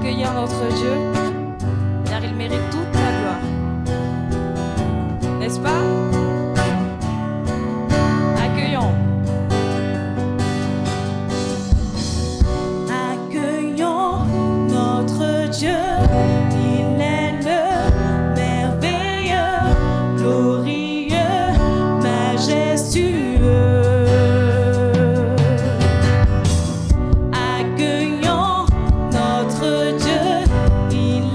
accueillir notre Dieu, car il mérite toute la gloire. N'est-ce pas? Accueillons. Accueillons notre Dieu, il est le merveilleux, glorieux, majestueux. Accueillons notre Dieu, il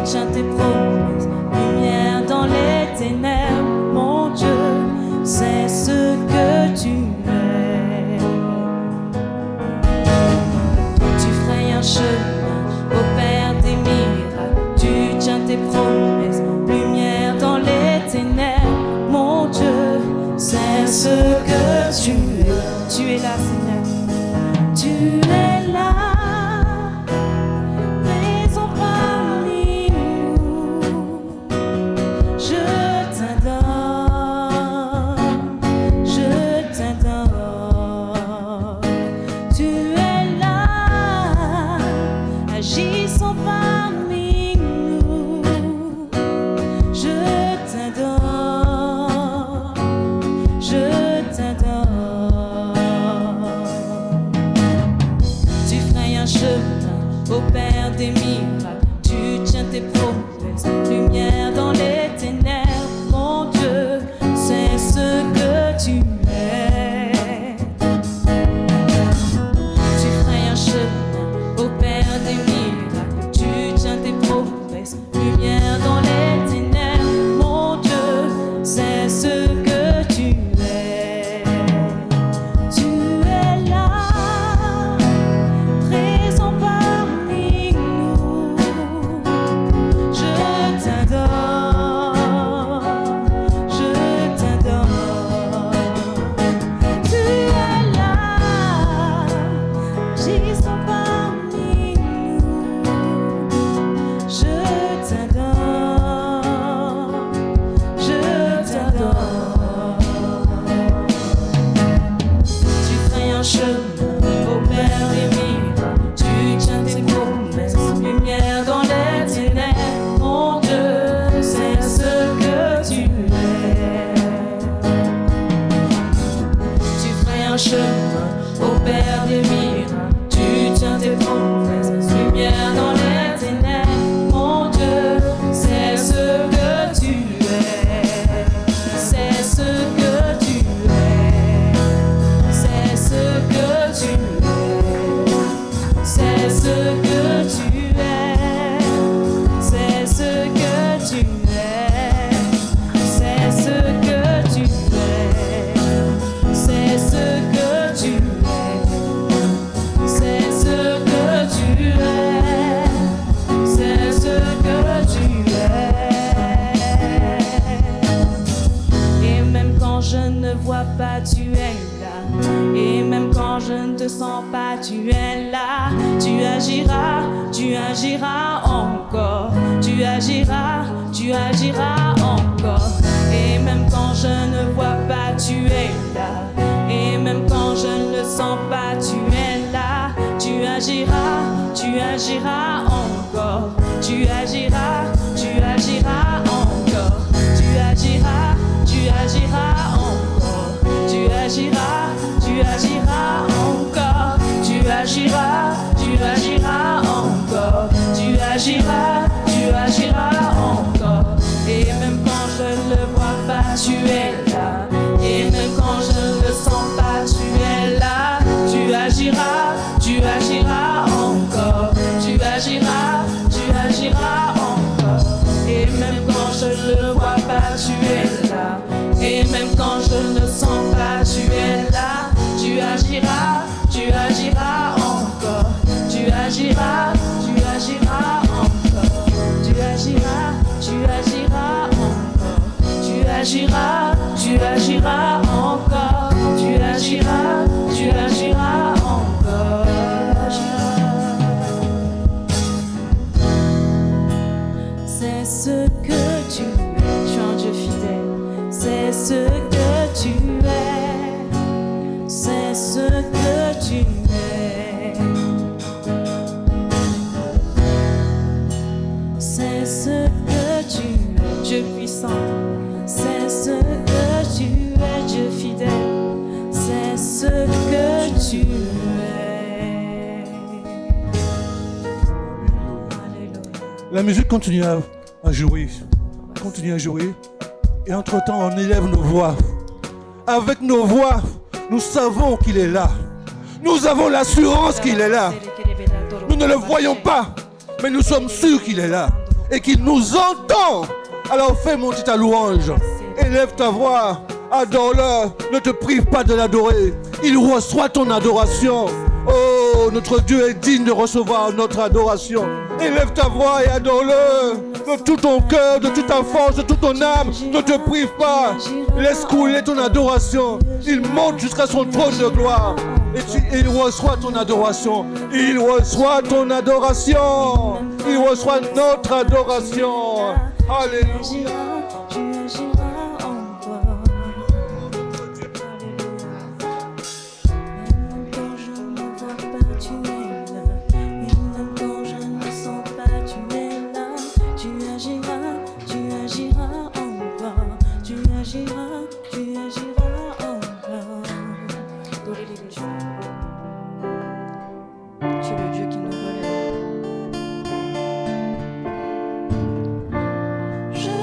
tiens tes promesses. Lumière dans les ténèbres, mon Dieu, c'est ce que tu es. Tu frayes un chemin, opères des miracles. Tu tiens tes promesses. Lumière dans les ténèbres, mon Dieu, c'est ce que tu es. Tu es là, Seigneur. Tu es là, présent parmi nous. Je t'adore, je t'adore. Tu es là, agissant parmi nous. Je t'adore, je t'adore. Tu frayes un chemin, opères des miracles. Tu tiens tes promesses, lumière dans les ténèbres. Mon Dieu, c'est ce que tu es. Tu frayes un chemin, opères des miracles. Tu tiens tes promesses, lumière dans les ténèbres. Mon Dieu, c'est ce que tu es. Tu es là, présent parmi nous. Je t'adore, je t'adore. Tu es là, agissant parmi nous. Je t'adore, je t'adore. Tu frayes un chemin, opères des miracles. Tu tiens tes promesses, lumière dans les ténèbres. Mon Dieu, c'est ce que tu es. Tu frayes un chemin, opères des miracles. Tu tiens tes promesses, lumière dans les ténèbres. Mon Dieu, c'est ce que tu es. C'est ce que tu es. C'est ce que tu es. C'est ce que tu es. C'est ce que tu es. C'est ce que tu es. C'est ce que tu es. C'est ce que tu es. C'est ce que tu es. Et même quand je ne vois pas, tu es là. Et même quand je ne te sens pas, tu es là. Tu agiras encore. Tu agiras encore. Et même quand je ne vois pas, tu es là. Et même quand je ne le sens pas, tu es là. Tu agiras encore. Tu agiras encore. Tu agiras encore. Tu agiras encore. Tu agiras encore. Tu agiras encore. Et même quand je ne le vois pas, tu es là. Et même quand je ne le sens pas, tu es là. Tu agiras encore. Tu agiras encore. Et même quand je ne le vois pas, tu es là. Et même quand je ne le sens pas, tu es là. Tu agiras encore. Tu agiras encore. Tu agiras encore. Tu agiras encore. Tu agiras encore. C'est ce que tu es. Je suis un Dieu fidèle. C'est ce que tu es. C'est ce que tu es. C'est ce que tu es, Dieu puissant. C'est ce que tu es, Dieu fidèle. C'est ce que tu es. Alléluia. La musique continue à jouer. Continue à jouer. Et entre-temps, on élève nos voix. Avec nos voix, nous savons qu'il est là. Nous avons l'assurance qu'il est là. Nous ne le voyons pas, mais nous sommes sûrs qu'il est là. et qu'il nous entend. Alors fais monter ta louange. Élève ta voix. Adore-le. Ne te prive pas de l'adorer. Il reçoit ton adoration. Oh, notre Dieu est digne de recevoir notre adoration. Élève ta voix et adore-le. De tout ton cœur, de toute ta force, de toute ton âme. Ne te prive pas. Laisse couler ton adoration. Il monte jusqu'à son trône de gloire. Et il reçoit ton adoration. Il reçoit ton adoration. Il reçoit notre adoration. Alléluia. Tu agiras encore. Même quand je ne vois pas, tu es là. Et même quand je ne sens pas, tu es là. Tu agiras encore. Tu agiras encore. Tu es le Dieu qui nous relève. Je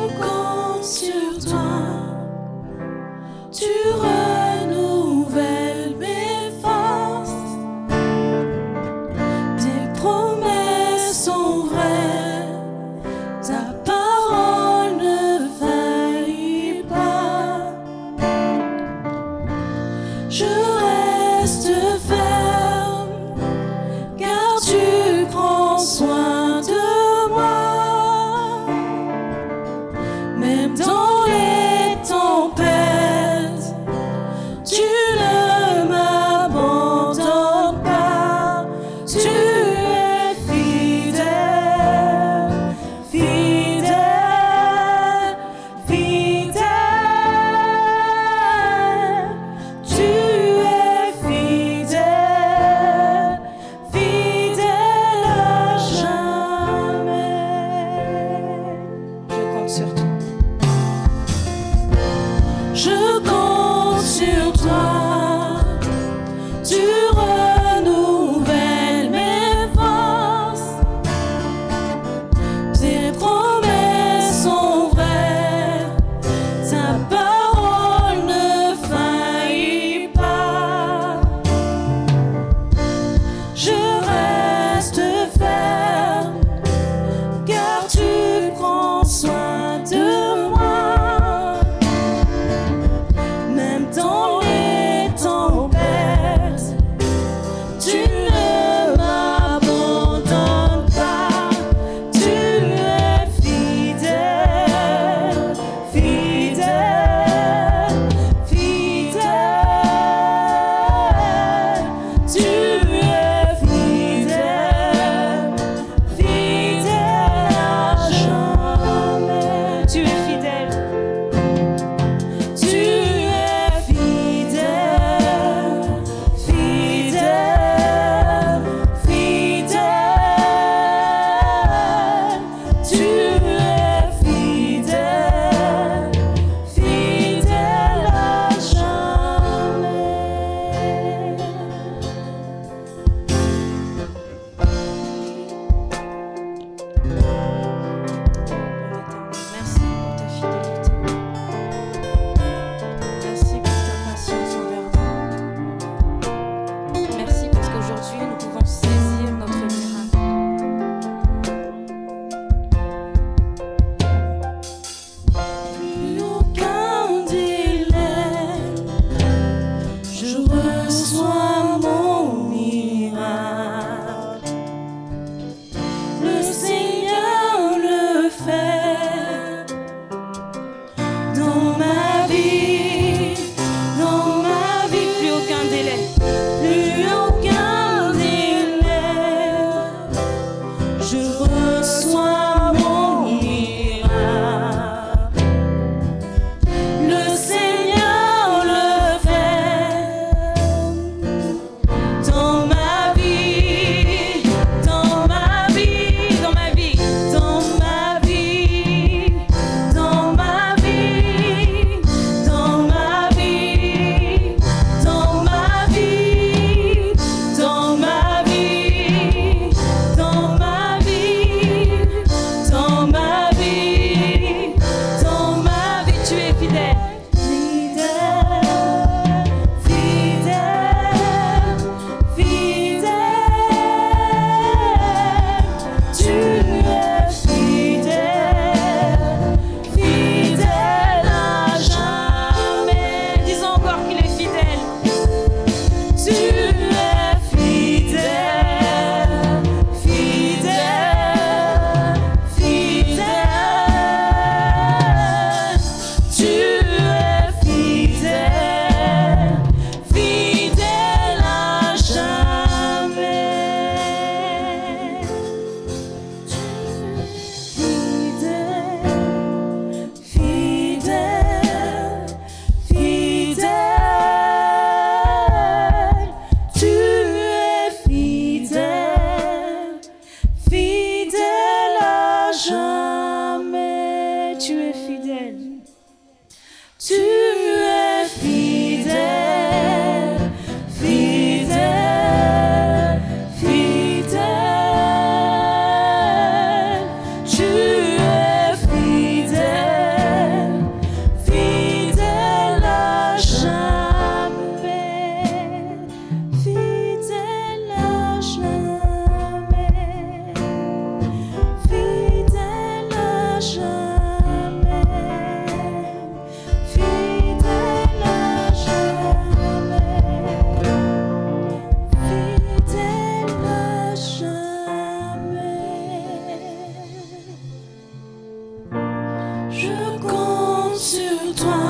toi.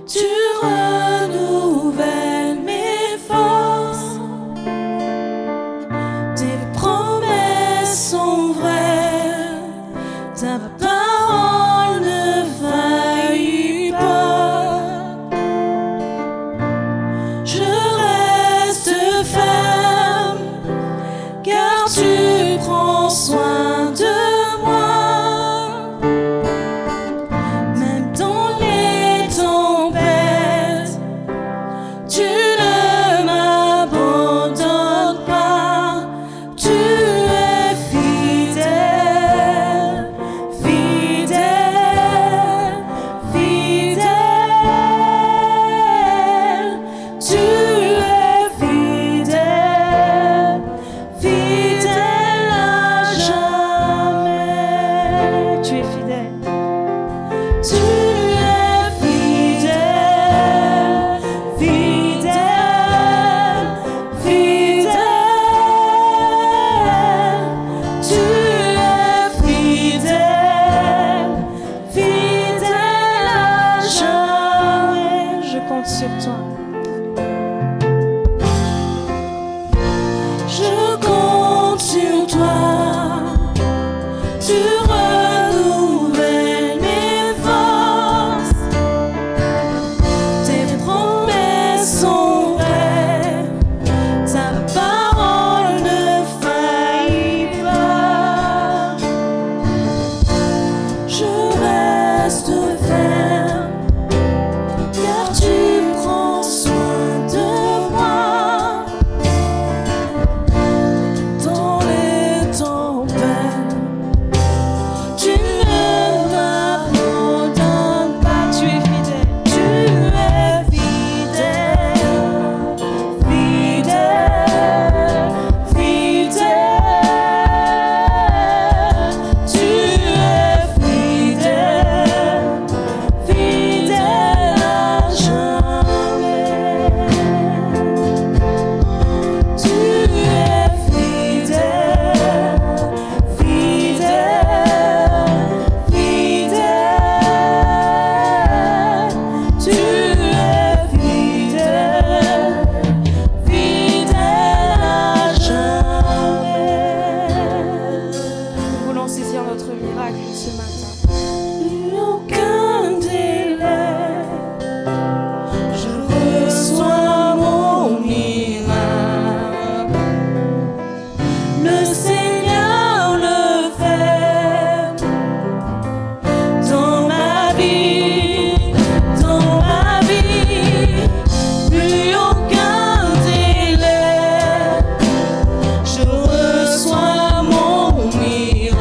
Tu renouvelles mes forces. Tes promesses sont vraies. Ta parole ne faillit pas. Je reste ferme, car tu prends soin de moi. Même dans les tempêtes, tu ne m'abandonnes pas. Tu es fidèle, fidèle, fidèle. Tu es fidèle, fidèle à jamais. Tu es fidèle. Tu es fidèle, fidèle, fidèle. Tu es fidèle, fidèle à jamais. Je compte sur toi. Je compte sur toi. Tu renouvelles mes forces. Tes promesses sont vraies. Ta parole ne faillit pas. Je reste ferme, car tu prends soin de moi. Dans les tempêtes, tu ne m'abandonnes pas. Tu es fidèle. Tu es fidèle, fidèle, fidèle. Tu es fidèle, fidèle à jamais. Tu es fidèle, fidèle, fidèle. Tu es fidèle, fidèle à jamais. Nous voulons saisir notre miracle ce matin. Aucun délai, je reçois mon miracle. Le Seigneur le fait dans ma vie, dans ma vie. Plus aucun délai, je reçois mon miracle.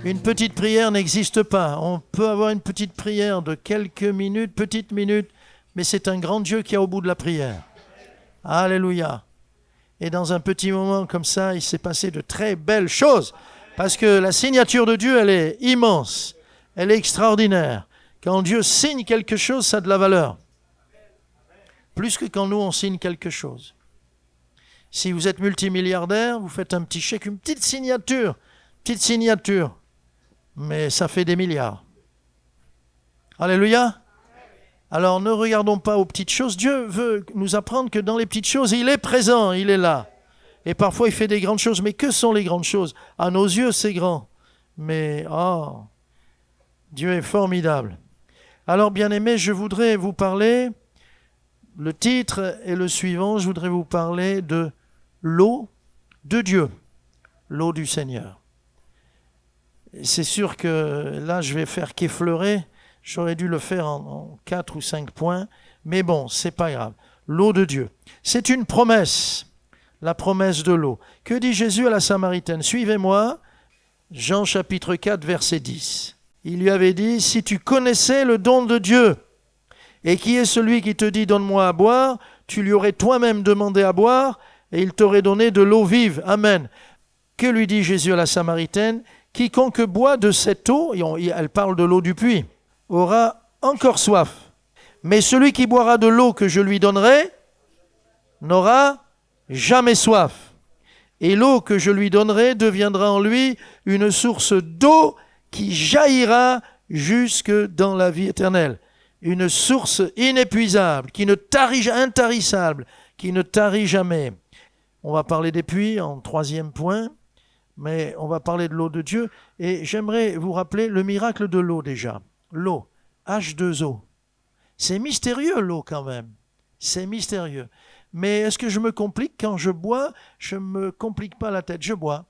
Une petite prière n'existe pas. On peut avoir une petite prière de quelques minutes, petites minutes, mais c'est un grand Dieu qui est au bout de la prière. Alléluia. Et dans un petit moment comme ça, il s'est passé de très belles choses. Parce que la signature de Dieu, elle est immense. Elle est extraordinaire. Quand Dieu signe quelque chose, ça a de la valeur. Plus que quand nous, on signe quelque chose. Si vous êtes multimilliardaire, vous faites un petit chèque, une petite signature. Mais ça fait des milliards. Alléluia. Alors ne regardons pas aux petites choses. Dieu veut nous apprendre que dans les petites choses, il est présent, il est là. Et parfois, il fait des grandes choses. Mais que sont les grandes choses? À nos yeux, c'est grand. Mais, Dieu est formidable. Alors, bien-aimés, je voudrais vous parler, le titre est le suivant, je voudrais vous parler de l'eau de Dieu, l'eau du Seigneur. Et c'est sûr que là, je vais faire qu'effleurer. J'aurais dû le faire en 4 ou 5 points. Mais bon, c'est pas grave. L'eau de Dieu. C'est une promesse. La promesse de l'eau. Que dit Jésus à la Samaritaine? Suivez-moi, Jean chapitre 4, verset 10. Il lui avait dit, si tu connaissais le don de Dieu, et qui est celui qui te dit, donne-moi à boire, tu lui aurais toi-même demandé à boire, et il t'aurait donné de l'eau vive. Amen. Que lui dit Jésus à la Samaritaine? Quiconque boit de cette eau, et elle parle de l'eau du puits, aura encore soif. Mais celui qui boira de l'eau que je lui donnerai, n'aura jamais soif. Et l'eau que je lui donnerai deviendra en lui une source d'eau qui jaillira jusque dans la vie éternelle. Une source inépuisable, qui ne tarit, intarissable, qui ne tarit jamais. On va parler des puits en 3e point, mais on va parler de l'eau de Dieu. Et j'aimerais vous rappeler le miracle de l'eau déjà. L'eau, H2O. C'est mystérieux l'eau quand même. C'est mystérieux. Mais est-ce que je me complique quand je bois? Je ne me complique pas la tête. Je bois,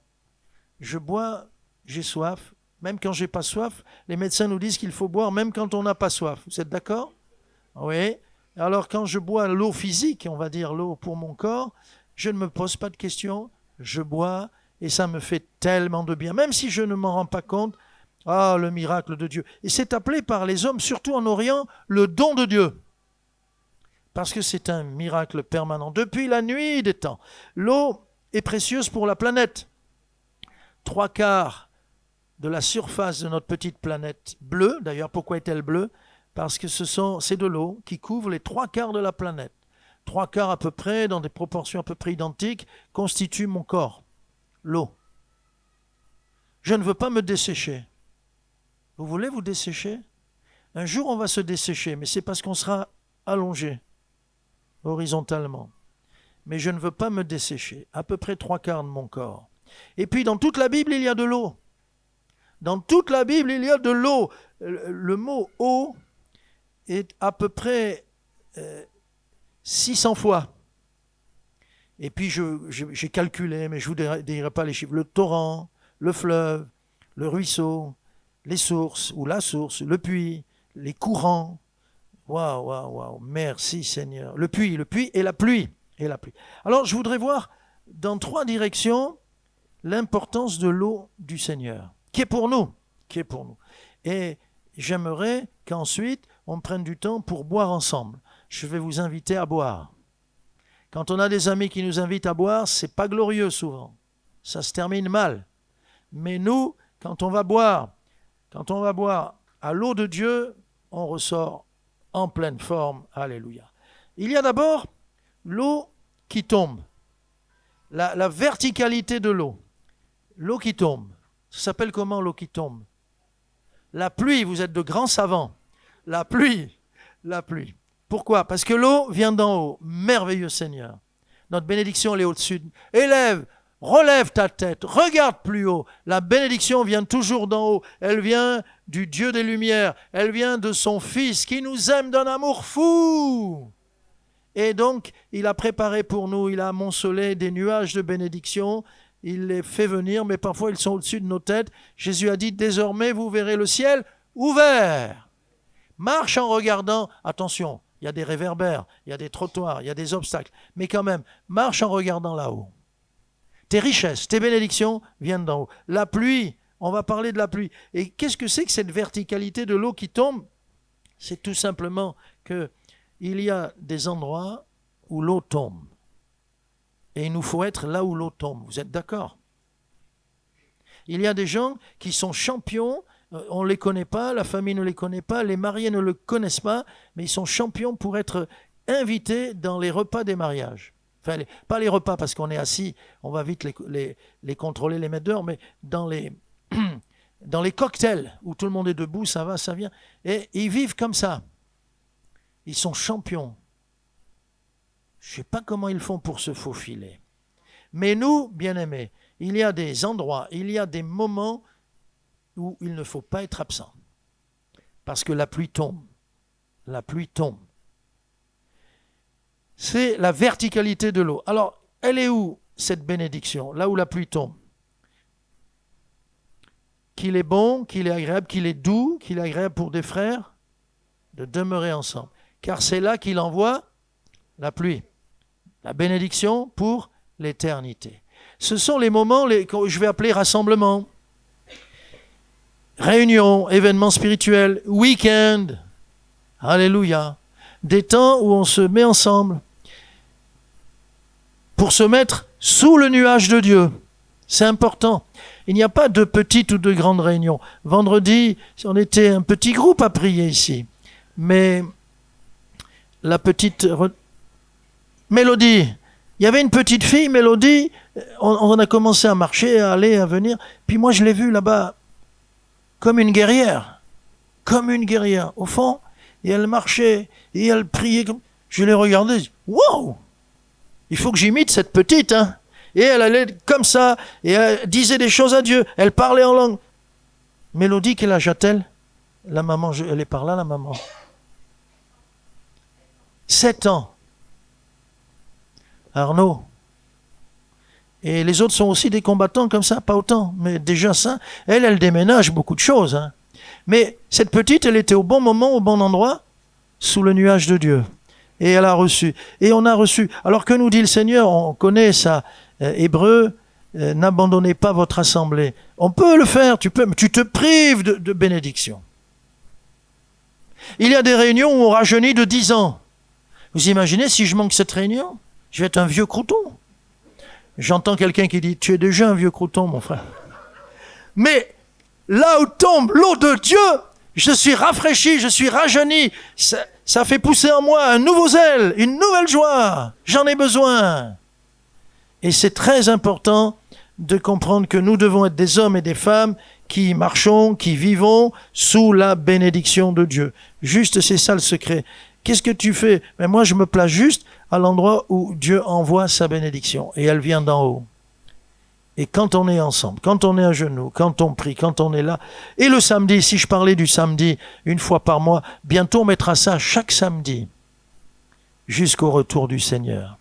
j'ai soif. Même quand je n'ai pas soif, les médecins nous disent qu'il faut boire même quand on n'a pas soif. Vous êtes d'accord? Oui. Alors quand je bois l'eau physique, on va dire l'eau pour mon corps, je ne me pose pas de questions. Je bois et ça me fait tellement de bien. Même si je ne m'en rends pas compte, le miracle de Dieu. Et c'est appelé par les hommes, surtout en Orient, le don de Dieu. Parce que c'est un miracle permanent. Depuis la nuit des temps, l'eau est précieuse pour la planète. 3/4 de la surface de notre petite planète bleue, d'ailleurs pourquoi est-elle bleue? Parce que c'est de l'eau qui couvre les 3/4 de la planète. 3/4 à peu près, dans des proportions à peu près identiques, constituent mon corps. L'eau. Je ne veux pas me dessécher. Vous voulez vous dessécher? Un jour on va se dessécher, mais c'est parce qu'on sera allongé horizontalement. Mais je ne veux pas me dessécher. À peu près 3/4 de mon corps. Et puis dans toute la Bible, il y a de l'eau. Dans toute la Bible, il y a de l'eau. Le mot « eau » est à peu près 600 fois. Et puis j'ai calculé, mais je ne vous dirai pas les chiffres. Le torrent, le fleuve, le ruisseau, les sources ou la source, le puits, les courants. Waouh, merci Seigneur. Le puits et la pluie. Alors je voudrais voir dans 3 directions l'importance de l'eau du Seigneur, qui est pour nous. Et j'aimerais qu'ensuite on prenne du temps pour boire ensemble. Je vais vous inviter à boire. Quand on a des amis qui nous invitent à boire, c'est pas glorieux souvent. Ça se termine mal. Mais nous, quand on va boire à l'eau de Dieu, on ressort en pleine forme. Alléluia. Il y a d'abord l'eau qui tombe. La verticalité de l'eau. L'eau qui tombe. Ça s'appelle comment l'eau qui tombe? La pluie, vous êtes de grands savants. La pluie. Pourquoi? Parce que l'eau vient d'en haut. Merveilleux Seigneur. Notre bénédiction, elle est au-dessus. Relève ta tête, regarde plus haut. La bénédiction vient toujours d'en haut. Elle vient du Dieu des Lumières. Elle vient de son Fils qui nous aime d'un amour fou. Et donc, il a préparé pour nous, il a amoncelé des nuages de bénédiction. Il les fait venir, mais parfois ils sont au-dessus de nos têtes. Jésus a dit, désormais vous verrez le ciel ouvert. Marche en regardant, attention, il y a des réverbères, il y a des trottoirs, il y a des obstacles. Mais quand même, marche en regardant là-haut. Tes richesses, tes bénédictions viennent d'en haut. La pluie, On va parler de la pluie. Et qu'est-ce que c'est que cette verticalité de l'eau qui tombe? C'est tout simplement qu'il y a des endroits où l'eau tombe. Et il nous faut être là où l'eau tombe. Vous êtes d'accord? Il y a des gens qui sont champions, on ne les connaît pas, la famille ne les connaît pas, les mariés ne le connaissent pas, mais ils sont champions pour être invités dans les repas des mariages. Enfin, pas les repas parce qu'on est assis, on va vite les contrôler, les mettre dehors, mais dans les cocktails où tout le monde est debout, ça va, ça vient. Et ils vivent comme ça. Ils sont champions. Je ne sais pas comment ils font pour se faufiler. Mais nous, bien-aimés, il y a des endroits, il y a des moments où il ne faut pas être absent. Parce que la pluie tombe. La pluie tombe. C'est la verticalité de l'eau. Alors, elle est où, cette bénédiction? Là où la pluie tombe. Qu'il est bon, qu'il est agréable, qu'il est doux, qu'il est agréable pour des frères de demeurer ensemble. Car c'est là qu'il envoie la pluie. La bénédiction pour l'éternité. Ce sont les moments que je vais appeler rassemblement, réunion, événements spirituels, week-end, alléluia, des temps où on se met ensemble pour se mettre sous le nuage de Dieu. C'est important. Il n'y a pas de petites ou de grandes réunions. Vendredi, on était un petit groupe à prier ici, mais la petite Mélodie, il y avait une petite fille, Mélodie, on a commencé à marcher, à aller, à venir, puis moi je l'ai vue là-bas comme une guerrière, au fond, et elle marchait, et elle priait, je l'ai regardée, wow, il faut que j'imite cette petite, hein. Et elle allait comme ça, et elle disait des choses à Dieu, elle parlait en langue. Mélodie, quel âge a-t-elle? La maman, elle est par là, la maman. 7 ans. Arnaud. Et les autres sont aussi des combattants comme ça, pas autant, mais déjà ça, elle déménage beaucoup de choses. Hein. Mais cette petite, elle était au bon moment, au bon endroit, sous le nuage de Dieu. Et elle a reçu. Et on a reçu. Alors que nous dit le Seigneur, on connaît ça, Hébreu, n'abandonnez pas votre assemblée. On peut le faire, tu te prives de bénédiction. Il y a des réunions où on rajeunit de 10 ans. Vous imaginez si je manque cette réunion? Je vais être un vieux crouton. J'entends quelqu'un qui dit, tu es déjà un vieux crouton, mon frère. Mais là où tombe l'eau de Dieu, je suis rafraîchi, je suis rajeuni. Ça fait pousser en moi un nouveau zèle, une nouvelle joie. J'en ai besoin. Et c'est très important de comprendre que nous devons être des hommes et des femmes qui marchons, qui vivons sous la bénédiction de Dieu. Juste, c'est ça le secret. Qu'est-ce que tu fais? Mais moi, je me place juste à l'endroit où Dieu envoie sa bénédiction. Et elle vient d'en haut. Et quand on est ensemble, quand on est à genoux, quand on prie, quand on est là. Et le samedi, si je parlais du samedi une fois par mois, bientôt on mettra ça chaque samedi. Jusqu'au retour du Seigneur.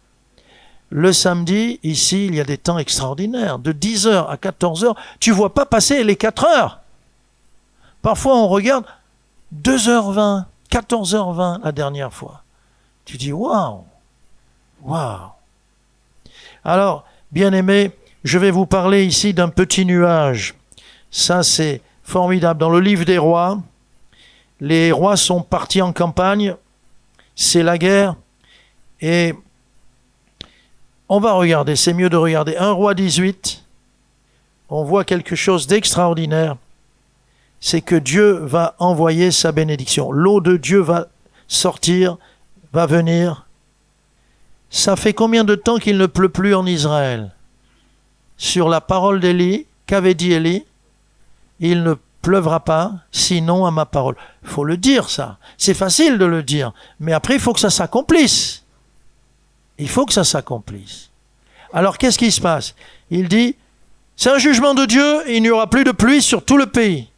Le samedi, ici, il y a des temps extraordinaires. De 10h à 14h, tu ne vois pas passer les 4 heures. Parfois, on regarde 2h20. 14h20 la dernière fois. Tu dis, waouh, waouh. Alors, bien-aimés, je vais vous parler ici d'un petit nuage. Ça, c'est formidable. Dans le livre des rois, les rois sont partis en campagne. C'est la guerre. Et on va regarder, c'est mieux de regarder 1 Roi 18. On voit quelque chose d'extraordinaire. C'est que Dieu va envoyer sa bénédiction. L'eau de Dieu va sortir, va venir. Ça fait combien de temps qu'il ne pleut plus en Israël? Sur la parole d'Élie, qu'avait dit Élie? Il ne pleuvra pas, sinon à ma parole. Il faut le dire, ça. C'est facile de le dire. Mais après, il faut que ça s'accomplisse. Il faut que ça s'accomplisse. Alors, qu'est-ce qui se passe? Il dit, c'est un jugement de Dieu et il n'y aura plus de pluie sur tout le pays.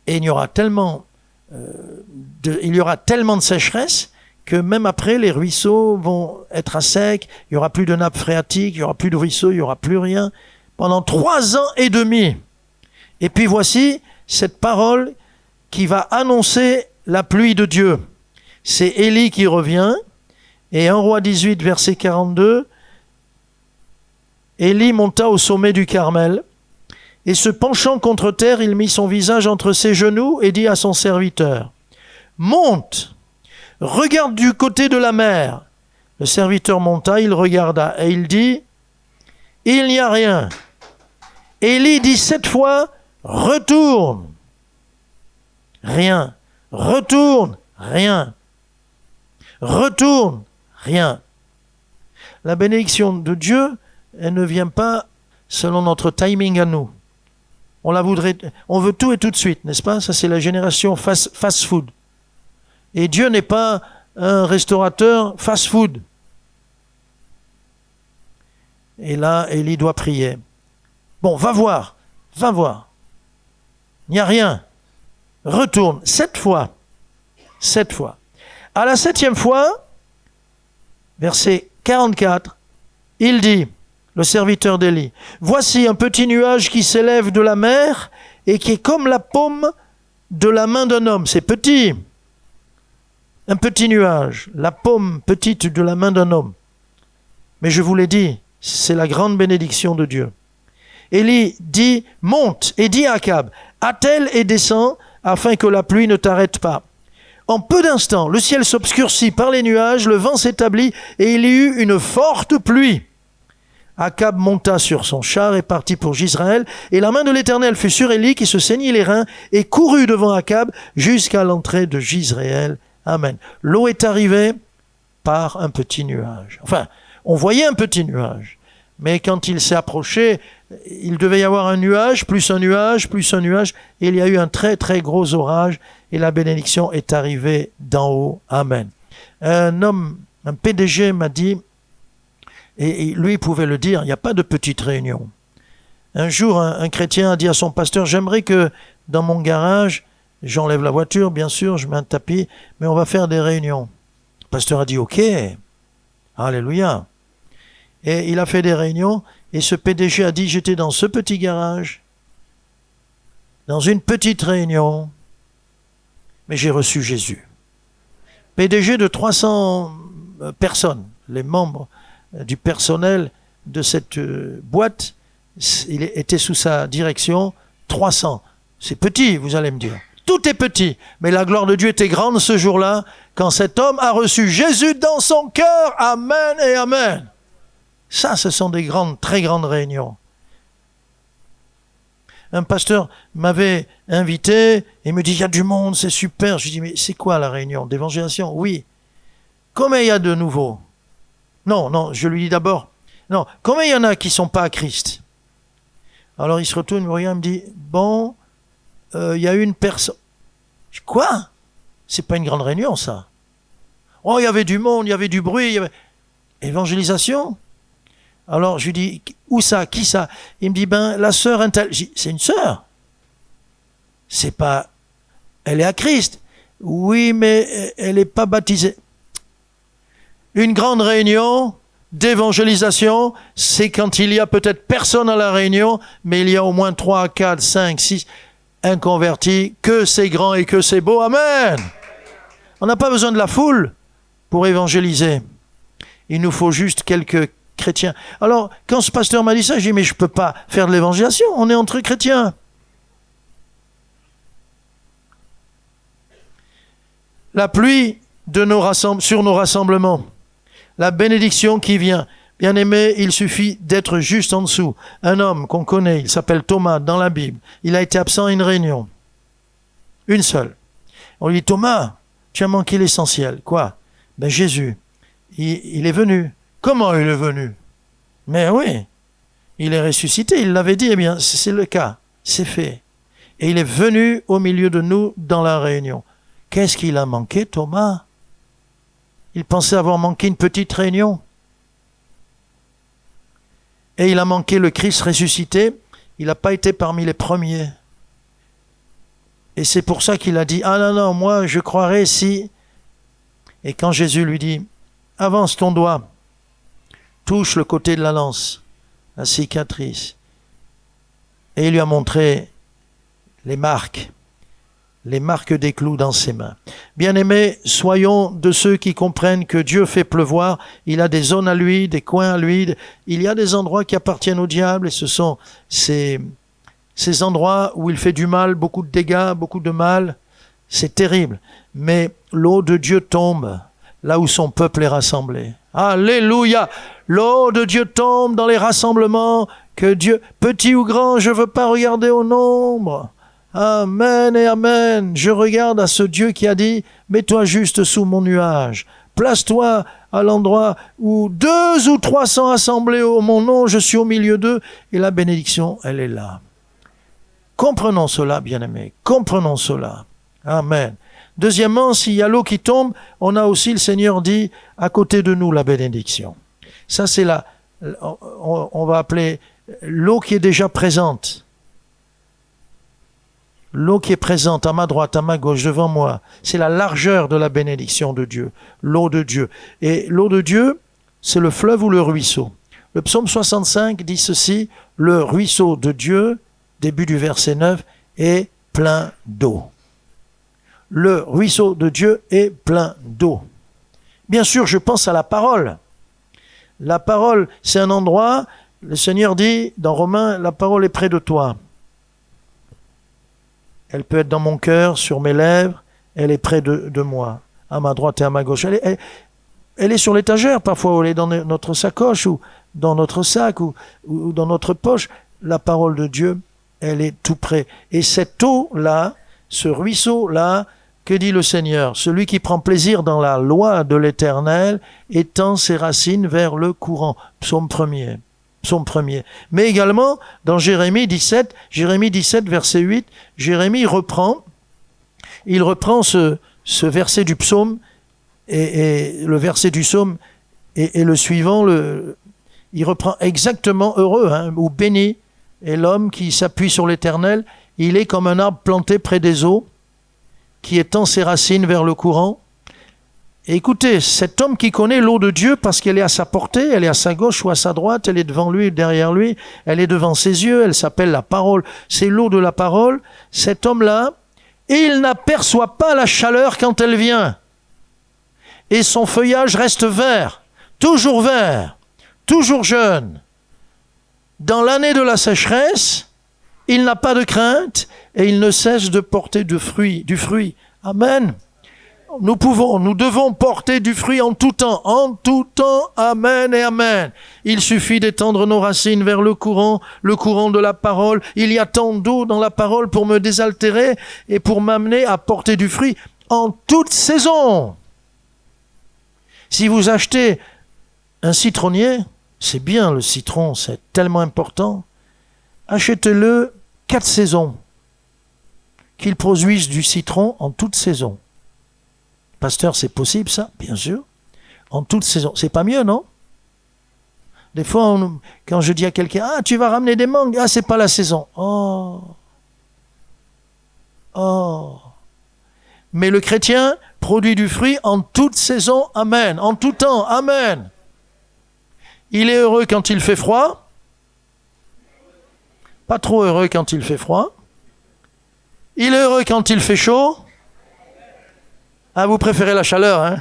Et il y aura tellement de sécheresse que même après, les ruisseaux vont être à sec, il n'y aura plus de nappe phréatique, il n'y aura plus de ruisseaux, il n'y aura plus rien. Pendant 3 ans et demi. Et puis voici cette parole qui va annoncer la pluie de Dieu. C'est Élie qui revient. Et 1 Roi 18, verset 42, Élie monta au sommet du Carmel. Et se penchant contre terre, il mit son visage entre ses genoux et dit à son serviteur, « Monte, regarde du côté de la mer. » Le serviteur monta, il regarda et il dit, « Il n'y a rien. » Élie dit 7 fois, « Retourne. » Rien. Retourne. Rien. Retourne. Rien. La bénédiction de Dieu, elle ne vient pas selon notre timing à nous. On veut tout et tout de suite, n'est-ce pas? Ça, c'est la génération fast food. Et Dieu n'est pas un restaurateur fast food. Et là, Élie doit prier. Bon, va voir. Il n'y a rien. Retourne. 7 fois. 7 fois. À la 7e fois, verset 44, il dit, le serviteur d'Élie, « Voici un petit nuage qui s'élève de la mer et qui est comme la paume de la main d'un homme. » C'est petit. Un petit nuage, la paume petite de la main d'un homme. Mais je vous l'ai dit, c'est la grande bénédiction de Dieu. Élie dit, « Monte et dis à Akab, attelle et descends afin que la pluie ne t'arrête pas. » En peu d'instants, le ciel s'obscurcit par les nuages, le vent s'établit et il y eut une forte pluie. Akab monta sur son char et partit pour Jizraël, et la main de l'Éternel fut sur Élie qui se saignit les reins et courut devant Akab jusqu'à l'entrée de Jizraël. Amen. L'eau est arrivée par un petit nuage. Enfin, on voyait un petit nuage, mais quand il s'est approché, il devait y avoir un nuage, plus un nuage, plus un nuage, et il y a eu un très très gros orage, et la bénédiction est arrivée d'en haut. Amen. Un PDG m'a dit, et lui il pouvait le dire, il n'y a pas de petite réunion. Un jour, un chrétien a dit à son pasteur, j'aimerais que dans mon garage, j'enlève la voiture, bien sûr, je mets un tapis, mais on va faire des réunions. Le pasteur a dit, ok, alléluia. Et il a fait des réunions, et ce PDG a dit, j'étais dans ce petit garage, dans une petite réunion, mais j'ai reçu Jésus. PDG de 300 personnes, les membres du personnel de cette boîte, il était sous sa direction, 300. C'est petit, vous allez me dire. Tout est petit, mais la gloire de Dieu était grande ce jour-là, quand cet homme a reçu Jésus dans son cœur. Amen et amen. Ça, ce sont des grandes, très grandes réunions. Un pasteur m'avait invité et me dit, il y a du monde, c'est super. Je lui dis, mais c'est quoi la réunion d'évangélisation? Oui. Combien il y a de nouveaux? Non, je lui dis d'abord, non, combien il y en a qui ne sont pas à Christ? Alors il se retourne, il me regarde, il me dit, bon, il y a une personne. Je dis, quoi? C'est pas une grande réunion, ça. Oh, il y avait du monde, il y avait du bruit, il y avait... Évangélisation? Alors je lui dis, où ça? Qui ça? Il me dit, la sœur Intel. Je dis, c'est une sœur. C'est pas... Elle est à Christ. Oui, mais elle n'est pas baptisée. Une grande réunion d'évangélisation, c'est quand il y a peut-être personne à la réunion, mais il y a au moins 3, 4, 5, 6 inconvertis, que c'est grand et que c'est beau. Amen. On n'a pas besoin de la foule pour évangéliser. Il nous faut juste quelques chrétiens. Alors, quand ce pasteur m'a dit ça, j'ai dit, mais je ne peux pas faire de l'évangélisation, on est entre chrétiens. La pluie sur nos rassemblements. La bénédiction qui vient. Bien-aimé, il suffit d'être juste en dessous. Un homme qu'on connaît, il s'appelle Thomas dans la Bible. Il a été absent à une réunion. Une seule. On lui dit, Thomas, tu as manqué l'essentiel. Quoi? Jésus, il est venu. Comment il est venu? Mais oui, il est ressuscité, il l'avait dit. Eh bien, c'est le cas. C'est fait. Et il est venu au milieu de nous dans la réunion. Qu'est-ce qu'il a manqué, Thomas? Il pensait avoir manqué une petite réunion. Et il a manqué le Christ ressuscité. Il n'a pas été parmi les premiers. Et c'est pour ça qu'il a dit, ah non, moi je croirais si... Et quand Jésus lui dit, avance ton doigt, touche le côté de la lance, la cicatrice. Et il lui a montré les marques des clous dans ses mains. Bien-aimés, soyons de ceux qui comprennent que Dieu fait pleuvoir. Il a des zones à lui, des coins à lui. Il y a des endroits qui appartiennent au diable et ce sont ces ces endroits où il fait du mal, beaucoup de dégâts, beaucoup de mal, c'est terrible. Mais l'eau de Dieu tombe là où son peuple est rassemblé. Alléluia! L'eau de Dieu tombe dans les rassemblements que Dieu, petit ou grand, je ne veux pas regarder au nombre. Amen et amen. Je regarde à ce Dieu qui a dit, mets-toi juste sous mon nuage. Place-toi à l'endroit où 2 ou 300 assemblés au mon nom, je suis au milieu d'eux, et la bénédiction, elle est là. Comprenons cela, bien-aimés. Comprenons cela. Amen. Deuxièmement, s'il y a l'eau qui tombe, on a aussi, le Seigneur dit, à côté de nous, la bénédiction. Ça, c'est on va appeler l'eau qui est déjà présente. L'eau qui est présente à ma droite, à ma gauche, devant moi, c'est la largeur de la bénédiction de Dieu, l'eau de Dieu. Et l'eau de Dieu, c'est le fleuve ou le ruisseau. Le psaume 65 dit ceci, le ruisseau de Dieu, début du verset 9, est plein d'eau. Le ruisseau de Dieu est plein d'eau. Bien sûr, je pense à la parole. La parole, c'est un endroit, le Seigneur dit dans Romains, la parole est près de toi. Elle peut être dans mon cœur, sur mes lèvres, elle est près de moi, à ma droite et à ma gauche. Elle est sur l'étagère parfois, ou elle est dans notre sacoche, ou dans notre sac, ou dans notre poche. La parole de Dieu, elle est tout près. Et cette eau-là, ce ruisseau-là, que dit le Seigneur? Celui qui prend plaisir dans la loi de l'Éternel étend ses racines vers le courant. Psaume 1er. Psaume 1er. Mais également, dans Jérémie 17, verset 8, Jérémie reprend ce verset du psaume, et le verset du psaume et le suivant, il reprend exactement heureux, ou béni est l'homme qui s'appuie sur l'Éternel, il est comme un arbre planté près des eaux, qui étend ses racines vers le courant. Et écoutez, cet homme qui connaît l'eau de Dieu parce qu'elle est à sa portée, elle est à sa gauche ou à sa droite, elle est devant lui, derrière lui, elle est devant ses yeux, elle s'appelle la parole. C'est l'eau de la parole. Cet homme-là, il n'aperçoit pas la chaleur quand elle vient. Et son feuillage reste vert, toujours jeune. Dans l'année de la sécheresse, il n'a pas de crainte et il ne cesse de porter du fruit. Amen. Nous devons porter du fruit en tout temps, amen et amen. Il suffit d'étendre nos racines vers le courant de la parole. Il y a tant d'eau dans la parole pour me désaltérer et pour m'amener à porter du fruit en toute saison. Si vous achetez un citronnier, c'est bien le citron, c'est tellement important, achetez-le 4 saisons, qu'il produise du citron en toute saison. Pasteur, c'est possible ça? Bien sûr. En toute saison. C'est pas mieux, non? Des fois, quand je dis à quelqu'un, « Ah, tu vas ramener des mangues. Ah, c'est pas la saison. » Oh. Mais le chrétien produit du fruit en toute saison. Amen. En tout temps. Amen. Il est heureux quand il fait froid. Pas trop heureux quand il fait froid. Il est heureux quand il fait chaud. Ah, vous préférez la chaleur, hein?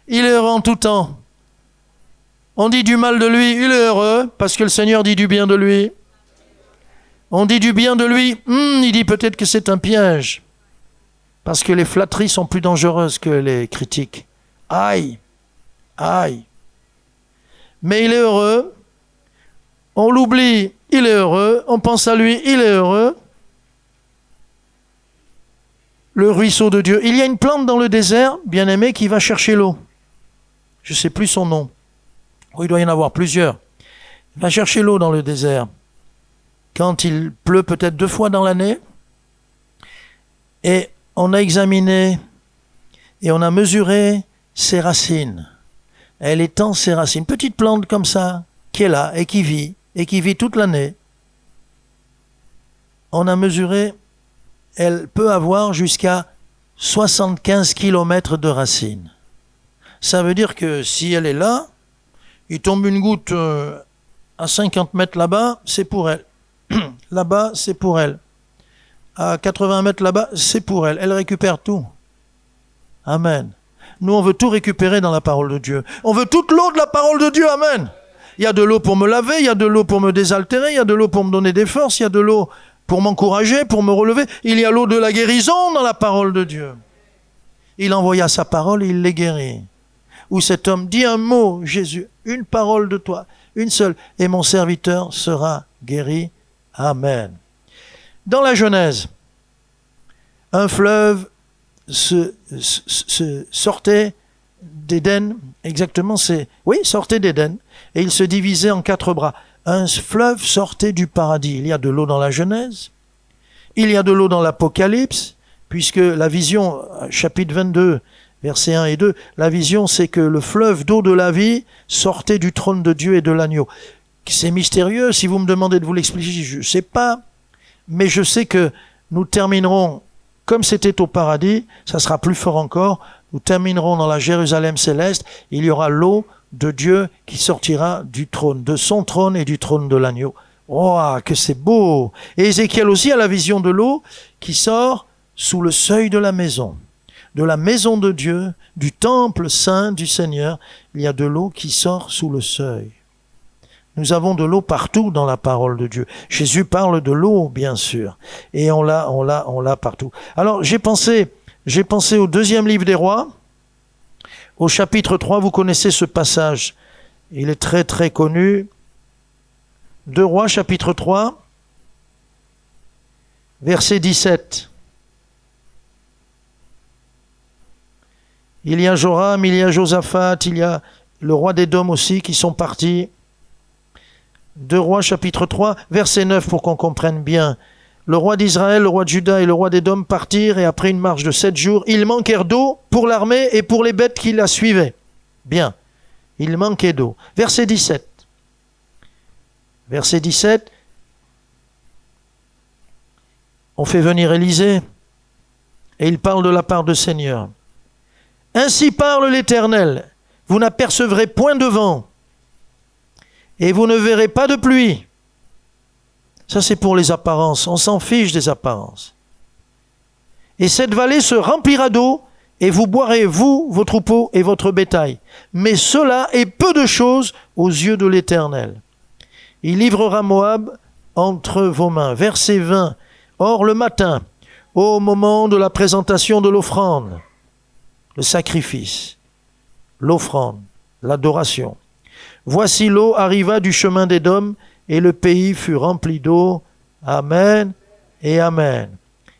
Il est heureux en tout temps. On dit du mal de lui, il est heureux, parce que le Seigneur dit du bien de lui. On dit du bien de lui, il dit peut-être que c'est un piège. Parce que les flatteries sont plus dangereuses que les critiques. Aïe. Mais il est heureux. On l'oublie, il est heureux. On pense à lui, il est heureux. Le ruisseau de Dieu. Il y a une plante dans le désert, bien-aimé, qui va chercher l'eau. Je ne sais plus son nom. Il doit y en avoir plusieurs. Il va chercher l'eau dans le désert. Quand il pleut peut-être 2 fois dans l'année. Et on a examiné et on a mesuré ses racines. Elle étend ses racines. Petite plante comme ça, qui est là et qui vit toute l'année. On a mesuré. Elle peut avoir jusqu'à 75 km de racines. Ça veut dire que si elle est là, il tombe une goutte à 50 mètres là-bas, c'est pour elle. Là-bas, c'est pour elle. À 80 mètres là-bas, c'est pour elle. Elle récupère tout. Amen. Nous, on veut tout récupérer dans la parole de Dieu. On veut toute l'eau de la parole de Dieu. Amen. Il y a de l'eau pour me laver, il y a de l'eau pour me désaltérer, il y a de l'eau pour me donner des forces, il y a de l'eau pour m'encourager, pour me relever. Il y a l'eau de la guérison dans la parole de Dieu. Il envoya sa parole et il les guérit. Où cet homme dit un mot, Jésus, une parole de toi, une seule, et mon serviteur sera guéri. Amen. Dans la Genèse, un fleuve se sortait d'Éden, exactement, sortait d'Éden, et il se divisait en 4 bras. Un fleuve sortait du paradis. Il y a de l'eau dans la Genèse, il y a de l'eau dans l'Apocalypse, puisque la vision, chapitre 22, versets 1 et 2, la vision, c'est que le fleuve d'eau de la vie sortait du trône de Dieu et de l'agneau. C'est mystérieux, si vous me demandez de vous l'expliquer, je ne sais pas, mais je sais que nous terminerons, comme c'était au paradis, ça sera plus fort encore, nous terminerons dans la Jérusalem céleste, il y aura l'eau de Dieu qui sortira du trône, de son trône et du trône de l'agneau. Oh, que c'est beau! Et Ézéchiel aussi a la vision de l'eau qui sort sous le seuil de la maison de Dieu, du temple saint du Seigneur. Il y a de l'eau qui sort sous le seuil. Nous avons de l'eau partout dans la parole de Dieu. Jésus parle de l'eau, bien sûr, et on l'a partout. Alors, j'ai pensé au 2e livre des Rois, au chapitre 3, vous connaissez ce passage. Il est très très connu. 2 Rois, chapitre 3, verset 17. Il y a Joram, il y a Josaphat, il y a le roi d'Édom aussi qui sont partis. 2 Rois, chapitre 3, verset 9, pour qu'on comprenne bien. Le roi d'Israël, le roi de Juda et le roi d'Édom partirent, et après une marche de 7 jours, ils manquèrent d'eau pour l'armée et pour les bêtes qui la suivaient. Bien, il manquait d'eau. Verset 17. Verset 17, on fait venir Élisée, et il parle de la part du Seigneur. Ainsi parle l'Éternel, vous n'apercevrez point de vent, et vous ne verrez pas de pluie. Ça, c'est pour les apparences. On s'en fiche des apparences. Et cette vallée se remplira d'eau, et vous boirez, vous, vos troupeaux et votre bétail. Mais cela est peu de choses aux yeux de l'Éternel. Il livrera Moab entre vos mains. Verset 20. Or, le matin, au moment de la présentation de l'offrande, le sacrifice, l'offrande, l'adoration, voici l'eau arriva du chemin d'Édom, et le pays fut rempli d'eau. Amen et Amen.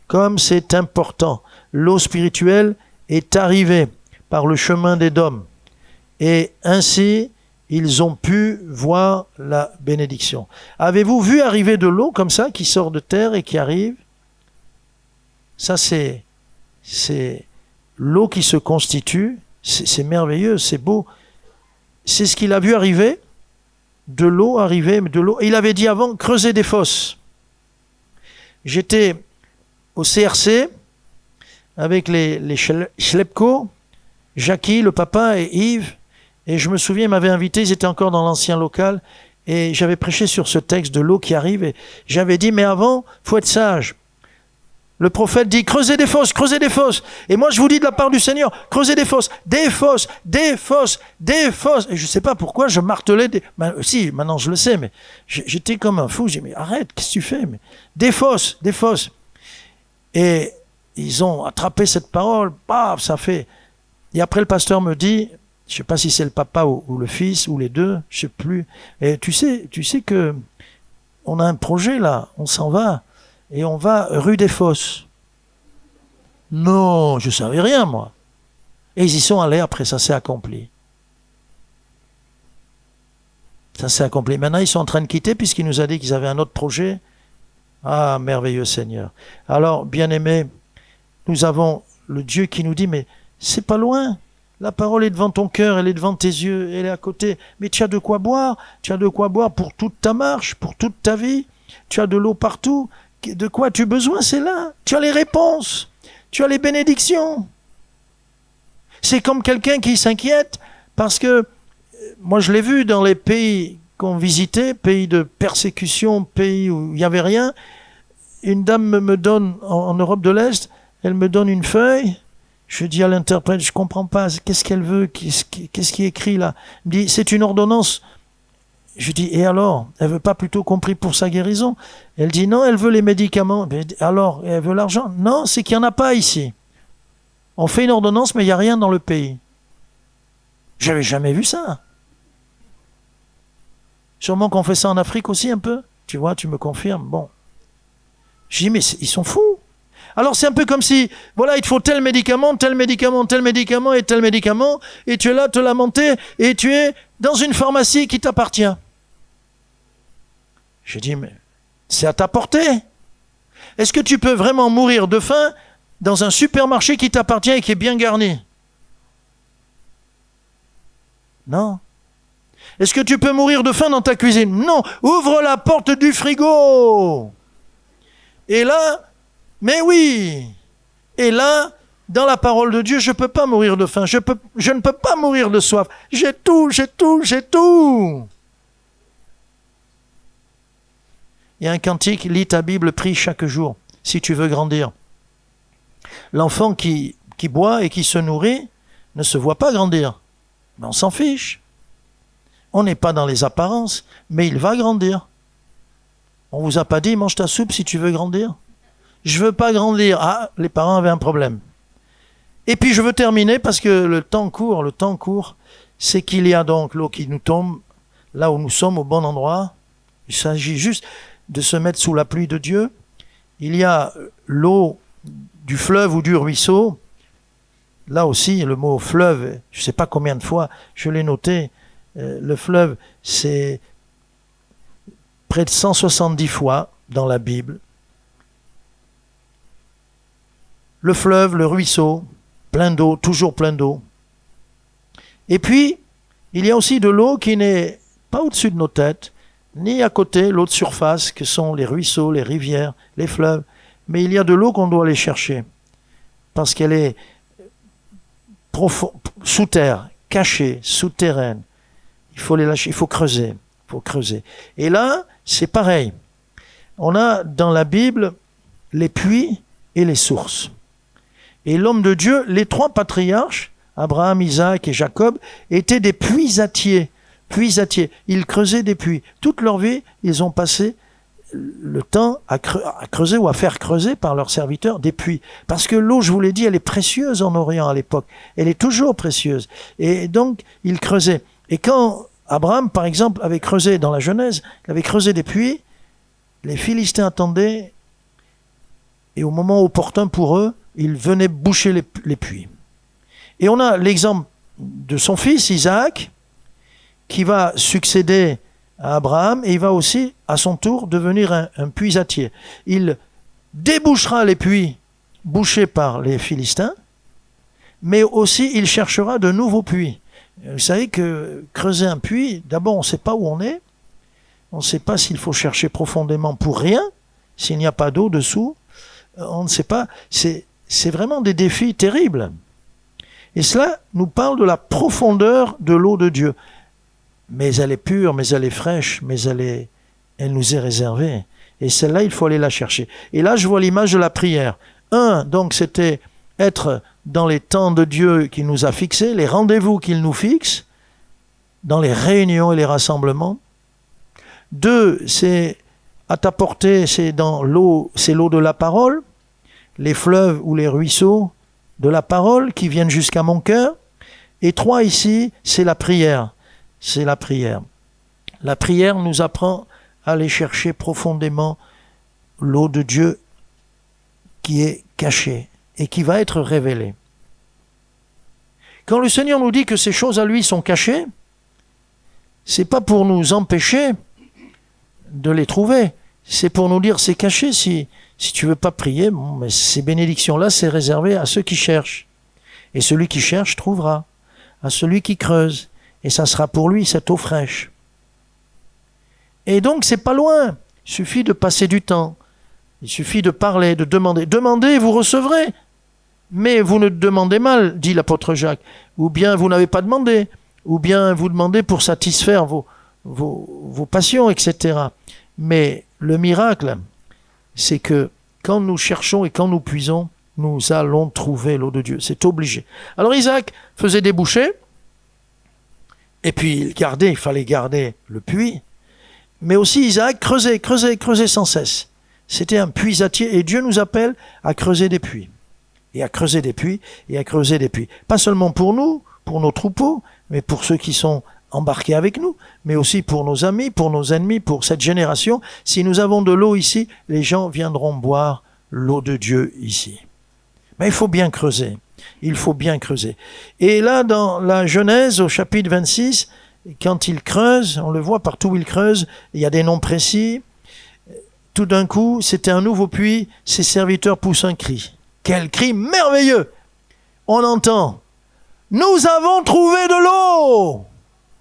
Comme c'est important, l'eau spirituelle est arrivée par le chemin d'Édom. Et ainsi, ils ont pu voir la bénédiction. Avez-vous vu arriver de l'eau comme ça, qui sort de terre et qui arrive? Ça, c'est l'eau qui se constitue. C'est merveilleux, c'est beau. C'est ce qu'il a vu arriver. De l'eau arrivée, de l'eau. Il avait dit avant, creuser des fosses. J'étais au CRC avec les Schlepko, Jackie, le papa et Yves, et je me souviens, ils m'avaient invité, ils étaient encore dans l'ancien local, et j'avais prêché sur ce texte de l'eau qui arrive, et j'avais dit, mais avant, faut être sage. Le prophète dit, creusez des fosses, creusez des fosses. Et moi, je vous dis de la part du Seigneur, creusez des fosses, des fosses, des fosses, des fosses. Et je ne sais pas pourquoi je martelais si, maintenant je le sais, mais j'étais comme un fou. J'ai dit, mais arrête, qu'est-ce que tu fais? Mais des fosses, des fosses. Et ils ont attrapé cette parole, paf, ça fait. Et après, le pasteur me dit, je ne sais pas si c'est le papa ou le fils, ou les deux, je ne sais plus. Et tu sais que on a un projet là, on s'en va. Et on va rue des Fosses. Non, je ne savais rien, moi. Et ils y sont allés, après, ça s'est accompli. Ça s'est accompli. Maintenant, ils sont en train de quitter, puisqu'il nous a dit qu'ils avaient un autre projet. Ah, merveilleux Seigneur. Alors, bien-aimés, nous avons le Dieu qui nous dit, mais c'est pas loin. La parole est devant ton cœur, elle est devant tes yeux, elle est à côté. Mais tu as de quoi boire. Tu as de quoi boire pour toute ta marche, pour toute ta vie. Tu as de l'eau partout. De quoi tu as besoin, c'est là. Tu as les réponses. Tu as les bénédictions. C'est comme quelqu'un qui s'inquiète parce que, moi je l'ai vu dans les pays qu'on visitait, pays de persécution, pays où il n'y avait rien. Une dame me donne, en Europe de l'Est, elle me donne une feuille. Je dis à l'interprète, je ne comprends pas, qu'est-ce qu'elle veut, qu'est-ce qui est écrit là? Elle me dit, c'est une ordonnance Je lui dis, et alors? Elle veut pas plutôt qu'on prie pour sa guérison? Elle dit, non, elle veut les médicaments. Alors, elle veut l'argent? Non, c'est qu'il n'y en a pas ici. On fait une ordonnance, mais il n'y a rien dans le pays. J'avais jamais vu ça. Sûrement qu'on fait ça en Afrique aussi un peu. Tu vois, tu me confirmes. Bon. Je dis, mais ils sont fous. Alors c'est un peu comme si, voilà, il te faut tel médicament, tel médicament, tel médicament et tel médicament, et tu es là te lamenter, et tu es dans une pharmacie qui t'appartient. J'ai dit, mais c'est à ta portée. Est-ce que tu peux vraiment mourir de faim dans un supermarché qui t'appartient et qui est bien garni? Non. Est-ce que tu peux mourir de faim dans ta cuisine? Non. Ouvre la porte du frigo. Et là, mais oui. Et là, dans la parole de Dieu, je ne peux pas mourir de faim. Je ne peux pas mourir de soif. J'ai tout, j'ai tout, j'ai tout. Il y a un cantique, lis ta Bible, prie chaque jour, si tu veux grandir. L'enfant qui boit et qui se nourrit ne se voit pas grandir. Mais on s'en fiche. On n'est pas dans les apparences, mais il va grandir. On vous a pas dit, mange ta soupe si tu veux grandir? Je veux pas grandir. Ah, les parents avaient un problème. Et puis je veux terminer parce que le temps court, c'est qu'il y a donc l'eau qui nous tombe là où nous sommes, au bon endroit. Il s'agit juste de se mettre sous la pluie de Dieu. Il y a l'eau du fleuve ou du ruisseau. Là aussi, le mot fleuve, je ne sais pas combien de fois je l'ai noté. Le fleuve, c'est près de 170 fois dans la Bible. Le fleuve, le ruisseau, plein d'eau, toujours plein d'eau. Et puis, il y a aussi de l'eau qui n'est pas au-dessus de nos têtes, ni à côté, l'eau de surface, que sont les ruisseaux, les rivières, les fleuves. Mais il y a de l'eau qu'on doit aller chercher, parce qu'elle est sous terre, cachée, souterraine. Il faut les lâcher, il faut creuser. Et là, c'est pareil. On a dans la Bible les puits et les sources. Et l'homme de Dieu, les trois patriarches, Abraham, Isaac et Jacob, étaient des puisatiers. Ils creusaient des puits. Toute leur vie, ils ont passé le temps à creuser ou à faire creuser par leurs serviteurs des puits. Parce que l'eau, je vous l'ai dit, elle est précieuse en Orient à l'époque. Elle est toujours précieuse. Et donc, ils creusaient. Et quand Abraham, par exemple, avait creusé dans la Genèse, il avait creusé des puits, les Philistins attendaient, et au moment opportun pour eux, ils venaient boucher les puits. Et on a l'exemple de son fils, Isaac, qui va succéder à Abraham, et il va aussi, à son tour, devenir un puisatier. Il débouchera les puits bouchés par les Philistins, mais aussi il cherchera de nouveaux puits. Vous savez que creuser un puits, d'abord on ne sait pas où on est, on ne sait pas s'il faut chercher profondément pour rien, s'il n'y a pas d'eau dessous, on ne sait pas, c'est vraiment des défis terribles. Et cela nous parle de la profondeur de l'eau de Dieu. Mais elle est pure, mais elle est fraîche, mais elle nous est réservée. Et celle-là, il faut aller la chercher. Et là, je vois l'image de la prière. Donc c'était être dans les temps de Dieu qu'il nous a fixés, les rendez-vous qu'il nous fixe, dans les réunions et les rassemblements. 2, c'est à ta portée, c'est dans l'eau, c'est l'eau de la parole, les fleuves ou les ruisseaux de la parole qui viennent jusqu'à mon cœur. Et 3 ici, c'est la prière. C'est la prière. La prière nous apprend à aller chercher profondément l'eau de Dieu qui est cachée et qui va être révélée. Quand le Seigneur nous dit que ces choses à lui sont cachées, c'est pas pour nous empêcher de les trouver. C'est pour nous dire c'est caché. Si tu veux pas prier, bon, mais ces bénédictions-là, c'est réservé à ceux qui cherchent. Et celui qui cherche trouvera. À celui qui creuse. Et ça sera pour lui cette eau fraîche. Et donc, c'est pas loin. Il suffit de passer du temps. Il suffit de parler, de demander. Demandez, vous recevrez. Mais vous ne demandez mal, dit l'apôtre Jacques. Ou bien vous n'avez pas demandé. Ou bien vous demandez pour satisfaire vos passions, etc. Mais le miracle, c'est que quand nous cherchons et quand nous puisons, nous allons trouver l'eau de Dieu. C'est obligé. Alors Isaac faisait des bouchées. Et puis il fallait garder le puits, Mais aussi Isaac creusait sans cesse. C'était un puisatier et Dieu nous appelle à creuser des puits. Et à creuser des puits, et à creuser des puits. Pas seulement pour nous, pour nos troupeaux, mais pour ceux qui sont embarqués avec nous, mais aussi pour nos amis, pour nos ennemis, pour cette génération. Si nous avons de l'eau ici, les gens viendront boire l'eau de Dieu ici. Mais il faut bien creuser. Il faut bien creuser. Et là, dans la Genèse, au chapitre 26, quand il creuse, on le voit partout où il creuse, il y a des noms précis. Tout d'un coup, c'était un nouveau puits, ses serviteurs poussent un cri. Quel cri merveilleux! On entend « Nous avons trouvé de l'eau !»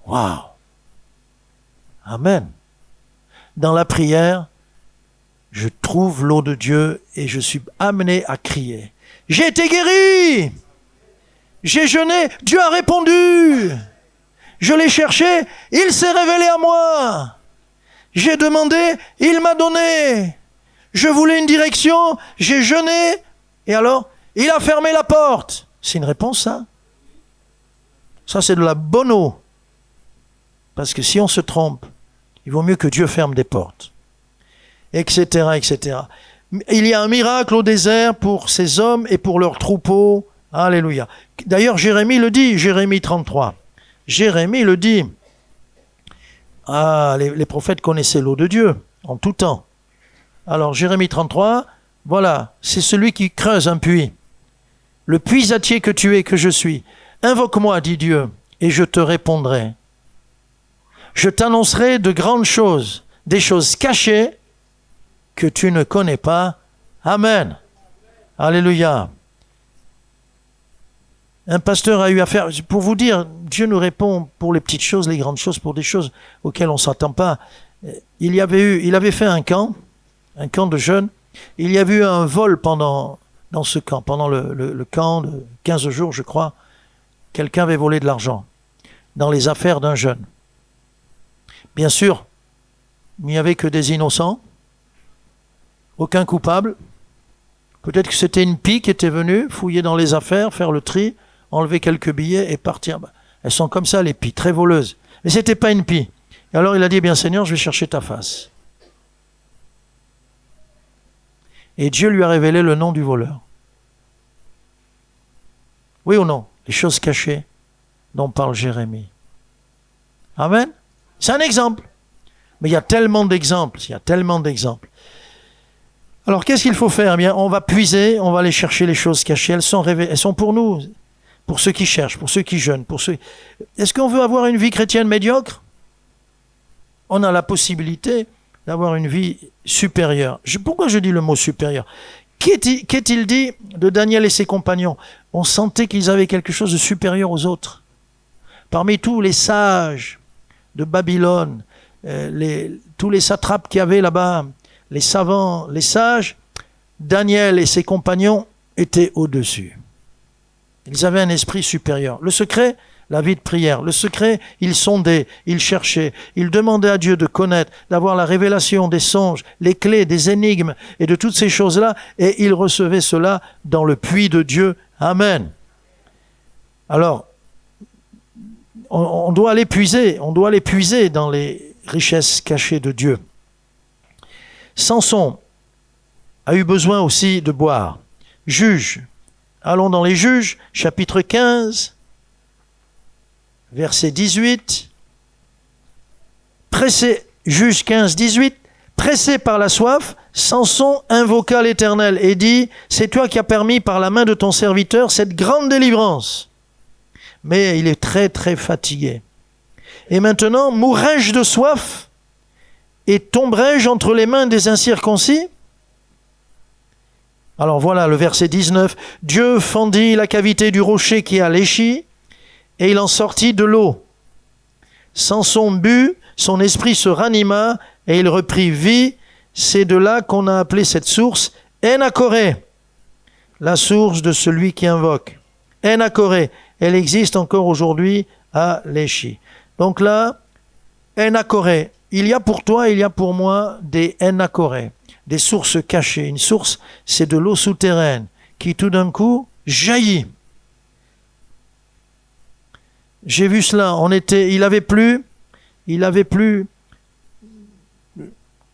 Waouh! Amen. Dans la prière, je trouve l'eau de Dieu et je suis amené à crier. J'ai été guéri! J'ai jeûné, Dieu a répondu! Je l'ai cherché, il s'est révélé à moi! J'ai demandé, il m'a donné! Je voulais une direction, j'ai jeûné, et alors, il a fermé la porte. C'est une réponse, ça? Ça, c'est de la bonne eau. Parce que si on se trompe, il vaut mieux que Dieu ferme des portes. Etc., etc. Il y a un miracle au désert pour ces hommes et pour leurs troupeaux. Alléluia. D'ailleurs, Jérémie le dit, Jérémie 33. Jérémie le dit. Ah, les prophètes connaissaient l'eau de Dieu en tout temps. Alors, Jérémie 33, voilà, c'est celui qui creuse un puits. Le puisatier que tu es, que je suis. Invoque-moi, dit Dieu, et je te répondrai. Je t'annoncerai de grandes choses, des choses cachées que tu ne connais pas. Amen. Alléluia. Un pasteur a eu affaire, pour vous dire, Dieu nous répond pour les petites choses, les grandes choses, pour des choses auxquelles on ne s'attend pas. Il avait fait un camp de jeunes. Il y avait eu un vol dans ce camp, pendant le camp de 15 jours, je crois. Quelqu'un avait volé de l'argent dans les affaires d'un jeune. Bien sûr, il n'y avait que des innocents, aucun coupable. Peut-être que c'était une pie qui était venue fouiller dans les affaires, faire le tri, enlever quelques billets et partir. Elles sont comme ça, les pies, très voleuses. Mais ce n'était pas une pie. Et alors il a dit, bien Seigneur, je vais chercher ta face. Et Dieu lui a révélé le nom du voleur. Oui ou non? Les choses cachées dont parle Jérémie. Amen. C'est un exemple. Mais il y a tellement d'exemples. Alors qu'est-ce qu'il faut faire? Eh bien, on va puiser, on va aller chercher les choses cachées. Elles sont pour nous, pour ceux qui cherchent, pour ceux qui jeûnent, pour ceux. Est-ce qu'on veut avoir une vie chrétienne médiocre? On a la possibilité d'avoir une vie supérieure. Pourquoi je dis le mot supérieur? Qu'est-il dit de Daniel et ses compagnons? On sentait qu'ils avaient quelque chose de supérieur aux autres. Parmi tous les sages de Babylone, tous les satrapes qu'il y avait là-bas, les savants, les sages, Daniel et ses compagnons étaient au-dessus. Ils avaient un esprit supérieur. Le secret, la vie de prière. Le secret, ils sondaient, ils cherchaient, ils demandaient à Dieu de connaître, d'avoir la révélation des songes, les clés, des énigmes et de toutes ces choses-là, et ils recevaient cela dans le puits de Dieu. Amen. Alors, on doit aller puiser dans les richesses cachées de Dieu. Samson a eu besoin aussi de boire. Juges. Allons dans les Juges, chapitre 15, verset 18. Juges 15, 18. Pressé par la soif, Samson invoqua l'Éternel et dit, « C'est toi qui as permis par la main de ton serviteur cette grande délivrance. » Mais il est très très fatigué. Et maintenant, mourrai-je de soif et tomberai-je entre les mains des incirconcis? Alors voilà le verset 19. Dieu fendit la cavité du rocher qui a léchi et il en sortit de l'eau. Samson but, son esprit se ranima et il reprit vie. C'est de là qu'on a appelé cette source Enakoré, la source de celui qui invoque. Enakoré, elle existe encore aujourd'hui à Léchi. Donc là, Enakoré, il y a pour toi, il y a pour moi des Enakoré, des sources cachées. Une source, c'est de l'eau souterraine qui tout d'un coup jaillit. J'ai vu cela, il avait plu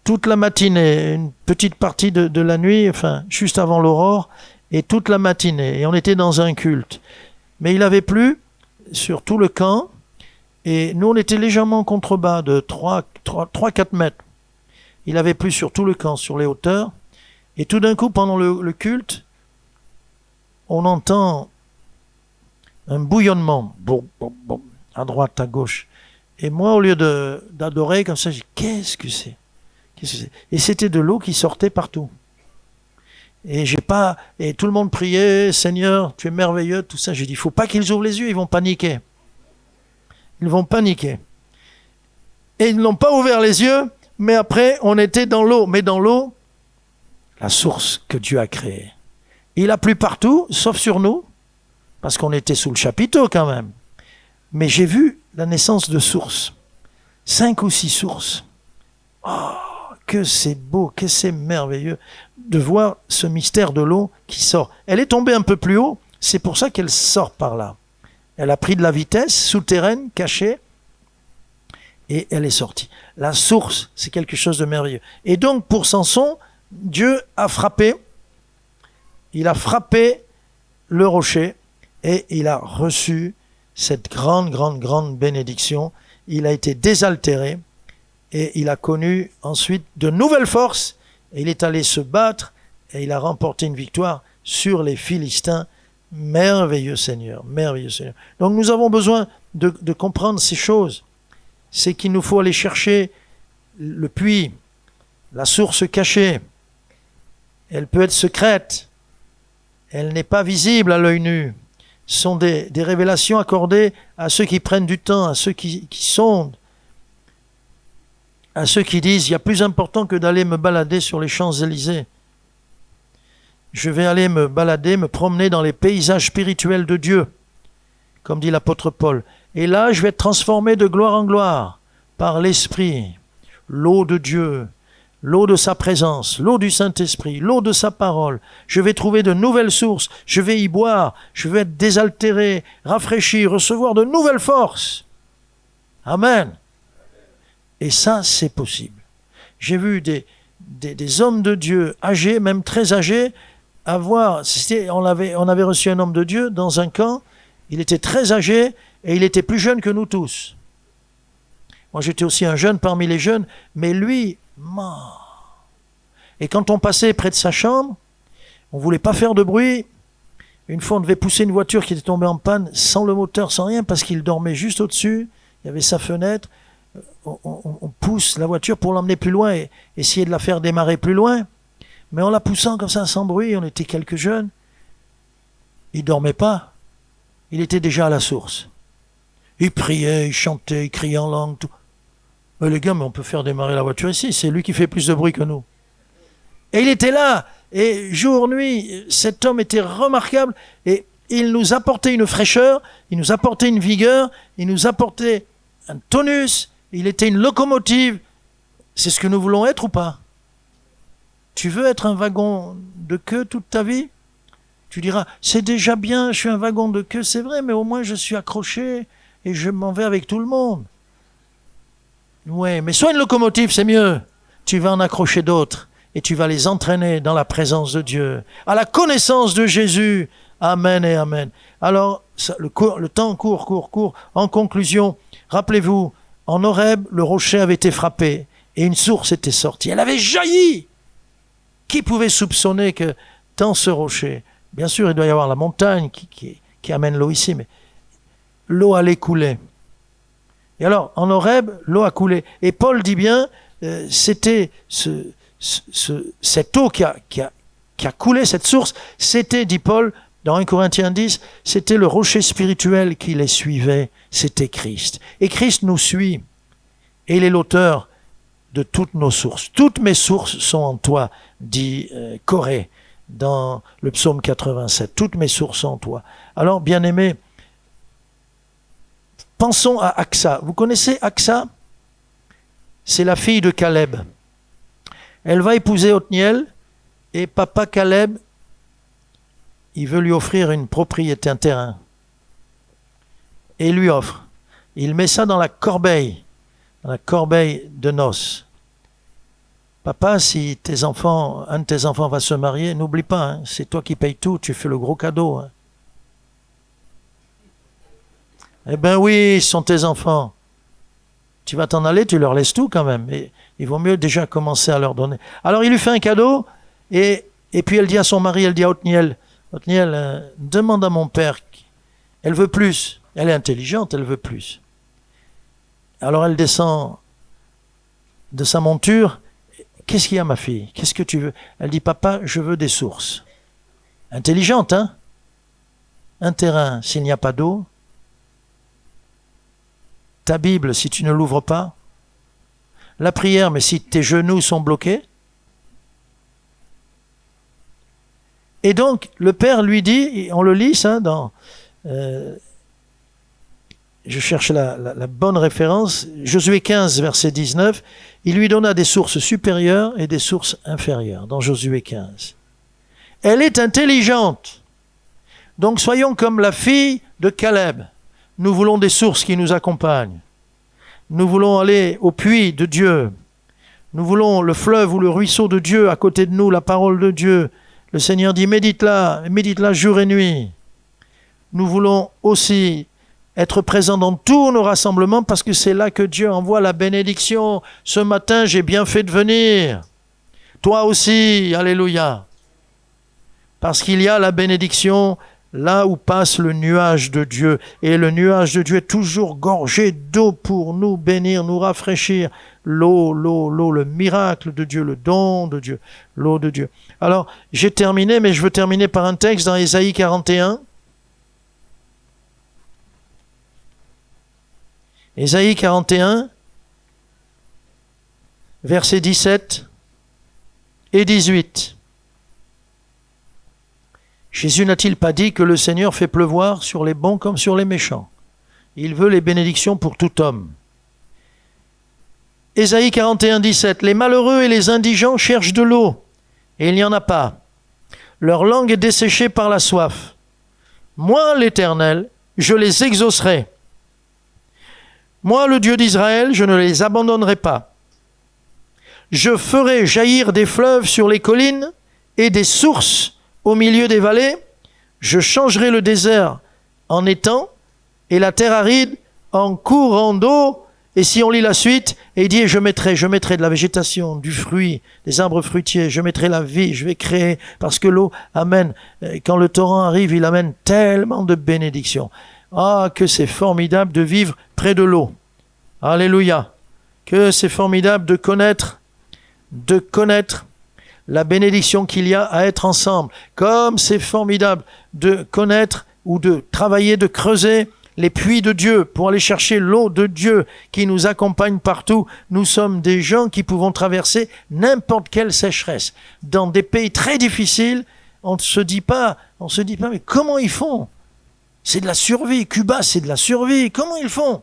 toute la matinée, une petite partie de la nuit, enfin, juste avant l'aurore, et toute la matinée. Et on était dans un culte. Mais il avait plu sur tout le camp, et nous, on était légèrement en contrebas de 3-4 mètres. Il avait plu sur tout le camp, sur les hauteurs. Et tout d'un coup, pendant le culte, on entend un bouillonnement, boum, boum, boum, à droite, à gauche. Et moi, au lieu d'adorer comme ça, je dis, qu'est-ce que c'est? Et c'était de l'eau qui sortait partout. Et tout le monde priait, Seigneur, tu es merveilleux, tout ça. J'ai dit, il faut pas qu'ils ouvrent les yeux, ils vont paniquer. Ils vont paniquer. Et ils n'ont pas ouvert les yeux, mais après, on était dans l'eau. Mais dans l'eau, la source que Dieu a créée. Il a plu partout, sauf sur nous, parce qu'on était sous le chapiteau quand même. Mais j'ai vu la naissance de sources. 5 ou 6 sources. Oh, que c'est beau, que c'est merveilleux de voir ce mystère de l'eau qui sort. Elle est tombée un peu plus haut, c'est pour ça qu'elle sort par là. Elle a pris de la vitesse, souterraine, cachée, et elle est sortie. La source, c'est quelque chose de merveilleux. Et donc, pour Samson, Dieu a frappé, il a frappé le rocher, et il a reçu cette grande bénédiction. Il a été désaltéré, et il a connu ensuite de nouvelles forces, et il est allé se battre, et il a remporté une victoire sur les Philistins. Merveilleux Seigneur, merveilleux Seigneur. Donc nous avons besoin de comprendre ces choses. C'est qu'il nous faut aller chercher le puits, la source cachée. Elle peut être secrète, elle n'est pas visible à l'œil nu. Ce sont des révélations accordées à ceux qui prennent du temps, à ceux qui sondent, à ceux qui disent, il y a plus important que d'aller me balader sur les Champs-Élysées. Je vais aller me balader, me promener dans les paysages spirituels de Dieu, comme dit l'apôtre Paul. Et là, je vais être transformé de gloire en gloire par l'Esprit, l'eau de Dieu, l'eau de sa présence, l'eau du Saint-Esprit, l'eau de sa parole. Je vais trouver de nouvelles sources, je vais y boire, je vais être désaltéré, rafraîchi, recevoir de nouvelles forces. Amen. Et ça, c'est possible. J'ai vu des hommes de Dieu âgés, même très âgés, on avait reçu un homme de Dieu dans un camp, il était très âgé et il était plus jeune que nous tous. Moi j'étais aussi un jeune parmi les jeunes, mais lui, et quand on passait près de sa chambre, on ne voulait pas faire de bruit. Une fois on devait pousser une voiture qui était tombée en panne sans le moteur, sans rien, parce qu'il dormait juste au-dessus, il y avait sa fenêtre. On pousse la voiture pour l'emmener plus loin et essayer de la faire démarrer plus loin. Mais en la poussant comme ça, sans bruit, on était quelques jeunes. Il ne dormait pas. Il était déjà à la source. Il priait, il chantait, il criait en langue. Tout. Mais les gars, mais on peut faire démarrer la voiture ici. C'est lui qui fait plus de bruit que nous. Et il était là. Et jour, nuit, cet homme était remarquable. Et il nous apportait une fraîcheur, il nous apportait une vigueur, il nous apportait un tonus. Il était une locomotive. C'est ce que nous voulons être ou pas? Tu veux être un wagon de queue toute ta vie? Tu diras, c'est déjà bien, je suis un wagon de queue, c'est vrai, mais au moins je suis accroché et je m'en vais avec tout le monde. Ouais, mais sois une locomotive, c'est mieux. Tu vas en accrocher d'autres et tu vas les entraîner dans la présence de Dieu, à la connaissance de Jésus. Amen et amen. Alors, le temps court. En conclusion, rappelez-vous, en Horeb, le rocher avait été frappé et une source était sortie. Elle avait jailli. Qui pouvait soupçonner que dans ce rocher, bien sûr, il doit y avoir la montagne qui amène l'eau ici, mais l'eau allait couler. Et alors, en Horeb, l'eau a coulé. Et Paul dit bien, c'était cette eau qui a coulé, cette source, c'était, dit Paul, dans 1 Corinthiens 10, c'était le rocher spirituel qui les suivait, c'était Christ. Et Christ nous suit, et il est l'auteur de toutes nos sources. Toutes mes sources sont en toi, dit Corée dans le psaume 87. Toutes mes sources sont en toi. Alors, bien-aimés, pensons à Aksa. Vous connaissez Aksa? C'est la fille de Caleb. Elle va épouser Othniel, et papa Caleb, il veut lui offrir une propriété, un terrain. Et il lui offre. Il met ça dans la corbeille de noces. Papa, si un de tes enfants va se marier, n'oublie pas, hein, c'est toi qui payes tout, tu fais le gros cadeau. Hein. Eh bien oui, ce sont tes enfants. Tu vas t'en aller, tu leur laisses tout quand même. Et il vaut mieux déjà commencer à leur donner. Alors il lui fait un cadeau, et puis elle dit à son mari, elle dit à Othniel, demande à mon père, elle veut plus. Elle est intelligente, elle veut plus. Alors elle descend de sa monture. Qu'est-ce qu'il y a, ma fille? Qu'est-ce que tu veux? Elle dit, papa, je veux des sources. Intelligente, hein? Un terrain, s'il n'y a pas d'eau. Ta Bible, si tu ne l'ouvres pas. La prière, mais si tes genoux sont bloqués. Et donc, le père lui dit, on le lit, ça, dans... je cherche la bonne référence, Josué 15, verset 19, il lui donna des sources supérieures et des sources inférieures, dans Josué 15. Elle est intelligente. Donc soyons comme la fille de Caleb. Nous voulons des sources qui nous accompagnent. Nous voulons aller au puits de Dieu. Nous voulons le fleuve ou le ruisseau de Dieu à côté de nous, la parole de Dieu. Le Seigneur dit, médite-la jour et nuit. Nous voulons aussi être présents dans tous nos rassemblements parce que c'est là que Dieu envoie la bénédiction. Ce matin, j'ai bien fait de venir. Toi aussi, alléluia. Parce qu'il y a la bénédiction là où passe le nuage de Dieu. Et le nuage de Dieu est toujours gorgé d'eau pour nous bénir, nous rafraîchir. L'eau, le miracle de Dieu, le don de Dieu, l'eau de Dieu. Alors, j'ai terminé, mais je veux terminer par un texte dans Ésaïe 41. Ésaïe 41, versets 17 et 18. Jésus n'a-t-il pas dit que le Seigneur fait pleuvoir sur les bons comme sur les méchants? Il veut les bénédictions pour tout homme. Ésaïe 41, 17. Les malheureux et les indigents cherchent de l'eau, et il n'y en a pas. Leur langue est desséchée par la soif. Moi, l'Éternel, je les exaucerai. Moi, le Dieu d'Israël, je ne les abandonnerai pas. Je ferai jaillir des fleuves sur les collines et des sources au milieu des vallées. Je changerai le désert en étang et la terre aride en courant d'eau. Et si on lit la suite, et il dit, je mettrai de la végétation, du fruit, des arbres fruitiers, je mettrai la vie, je vais créer, parce que l'eau amène, quand le torrent arrive, il amène tellement de bénédictions. Ah, que c'est formidable de vivre près de l'eau. Alléluia. Que c'est formidable de connaître la bénédiction qu'il y a à être ensemble. Comme c'est formidable de connaître ou de travailler, de creuser les puits de Dieu pour aller chercher l'eau de Dieu qui nous accompagne partout. Nous sommes des gens qui pouvons traverser n'importe quelle sécheresse. Dans des pays très difficiles, on ne se dit pas, mais comment ils font? C'est de la survie. Cuba, c'est de la survie. Comment ils font?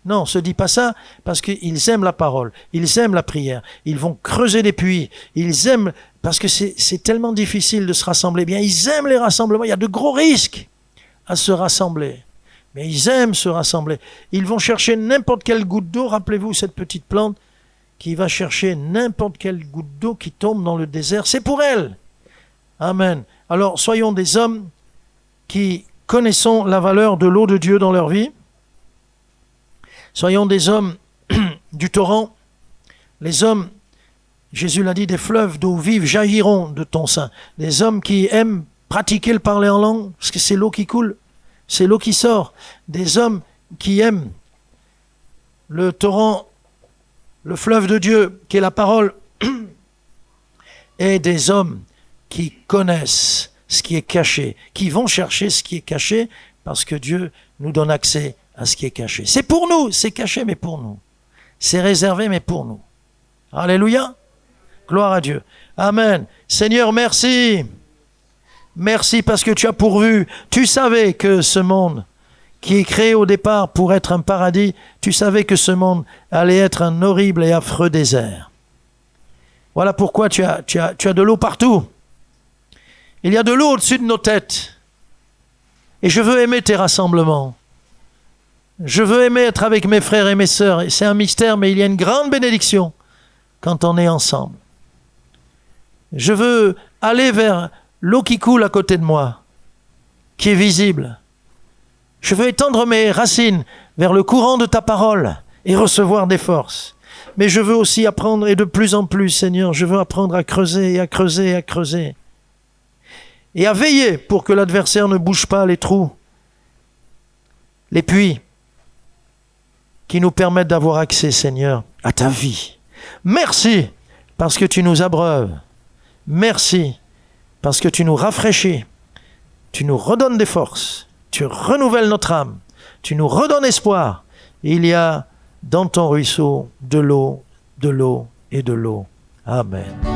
Non, on ne se dit pas ça parce qu'ils aiment la parole, ils aiment la prière, ils vont creuser des puits, ils aiment, parce que c'est tellement difficile de se rassembler. Bien, ils aiment les rassemblements, il y a de gros risques à se rassembler. Mais ils aiment se rassembler. Ils vont chercher n'importe quelle goutte d'eau. Rappelez-vous cette petite plante qui va chercher n'importe quelle goutte d'eau qui tombe dans le désert. C'est pour elle. Amen. Alors, soyons des hommes qui connaissons la valeur de l'eau de Dieu dans leur vie. Soyons des hommes du torrent. Les hommes, Jésus l'a dit, des fleuves d'eau vive jailliront de ton sein. Des hommes qui aiment pratiquer le parler en langue, parce que c'est l'eau qui coule. C'est l'eau qui sort. Des hommes qui aiment le torrent, le fleuve de Dieu, qui est la parole, et des hommes qui connaissent ce qui est caché, qui vont chercher ce qui est caché, parce que Dieu nous donne accès à ce qui est caché. C'est pour nous, c'est caché, mais pour nous. C'est réservé, mais pour nous. Alléluia. Gloire à Dieu. Amen. Seigneur, merci. Merci parce que tu as pourvu. Tu savais que ce monde qui est créé au départ pour être un paradis, tu savais que ce monde allait être un horrible et affreux désert. Voilà pourquoi tu as de l'eau partout. Il y a de l'eau au-dessus de nos têtes. Et je veux aimer tes rassemblements. Je veux aimer être avec mes frères et mes sœurs. Et c'est un mystère, mais il y a une grande bénédiction quand on est ensemble. Je veux aller vers l'eau qui coule à côté de moi, qui est visible. Je veux étendre mes racines vers le courant de ta parole et recevoir des forces. Mais je veux aussi apprendre, et de plus en plus, Seigneur, je veux apprendre à creuser et à creuser et à creuser. Et à veiller pour que l'adversaire ne bouge pas les trous, les puits qui nous permettent d'avoir accès, Seigneur, à ta vie. Merci parce que tu nous abreuves. Merci parce que tu nous rafraîchis. Tu nous redonnes des forces. Tu renouvelles notre âme. Tu nous redonnes espoir. Et il y a dans ton ruisseau de l'eau et de l'eau. Amen.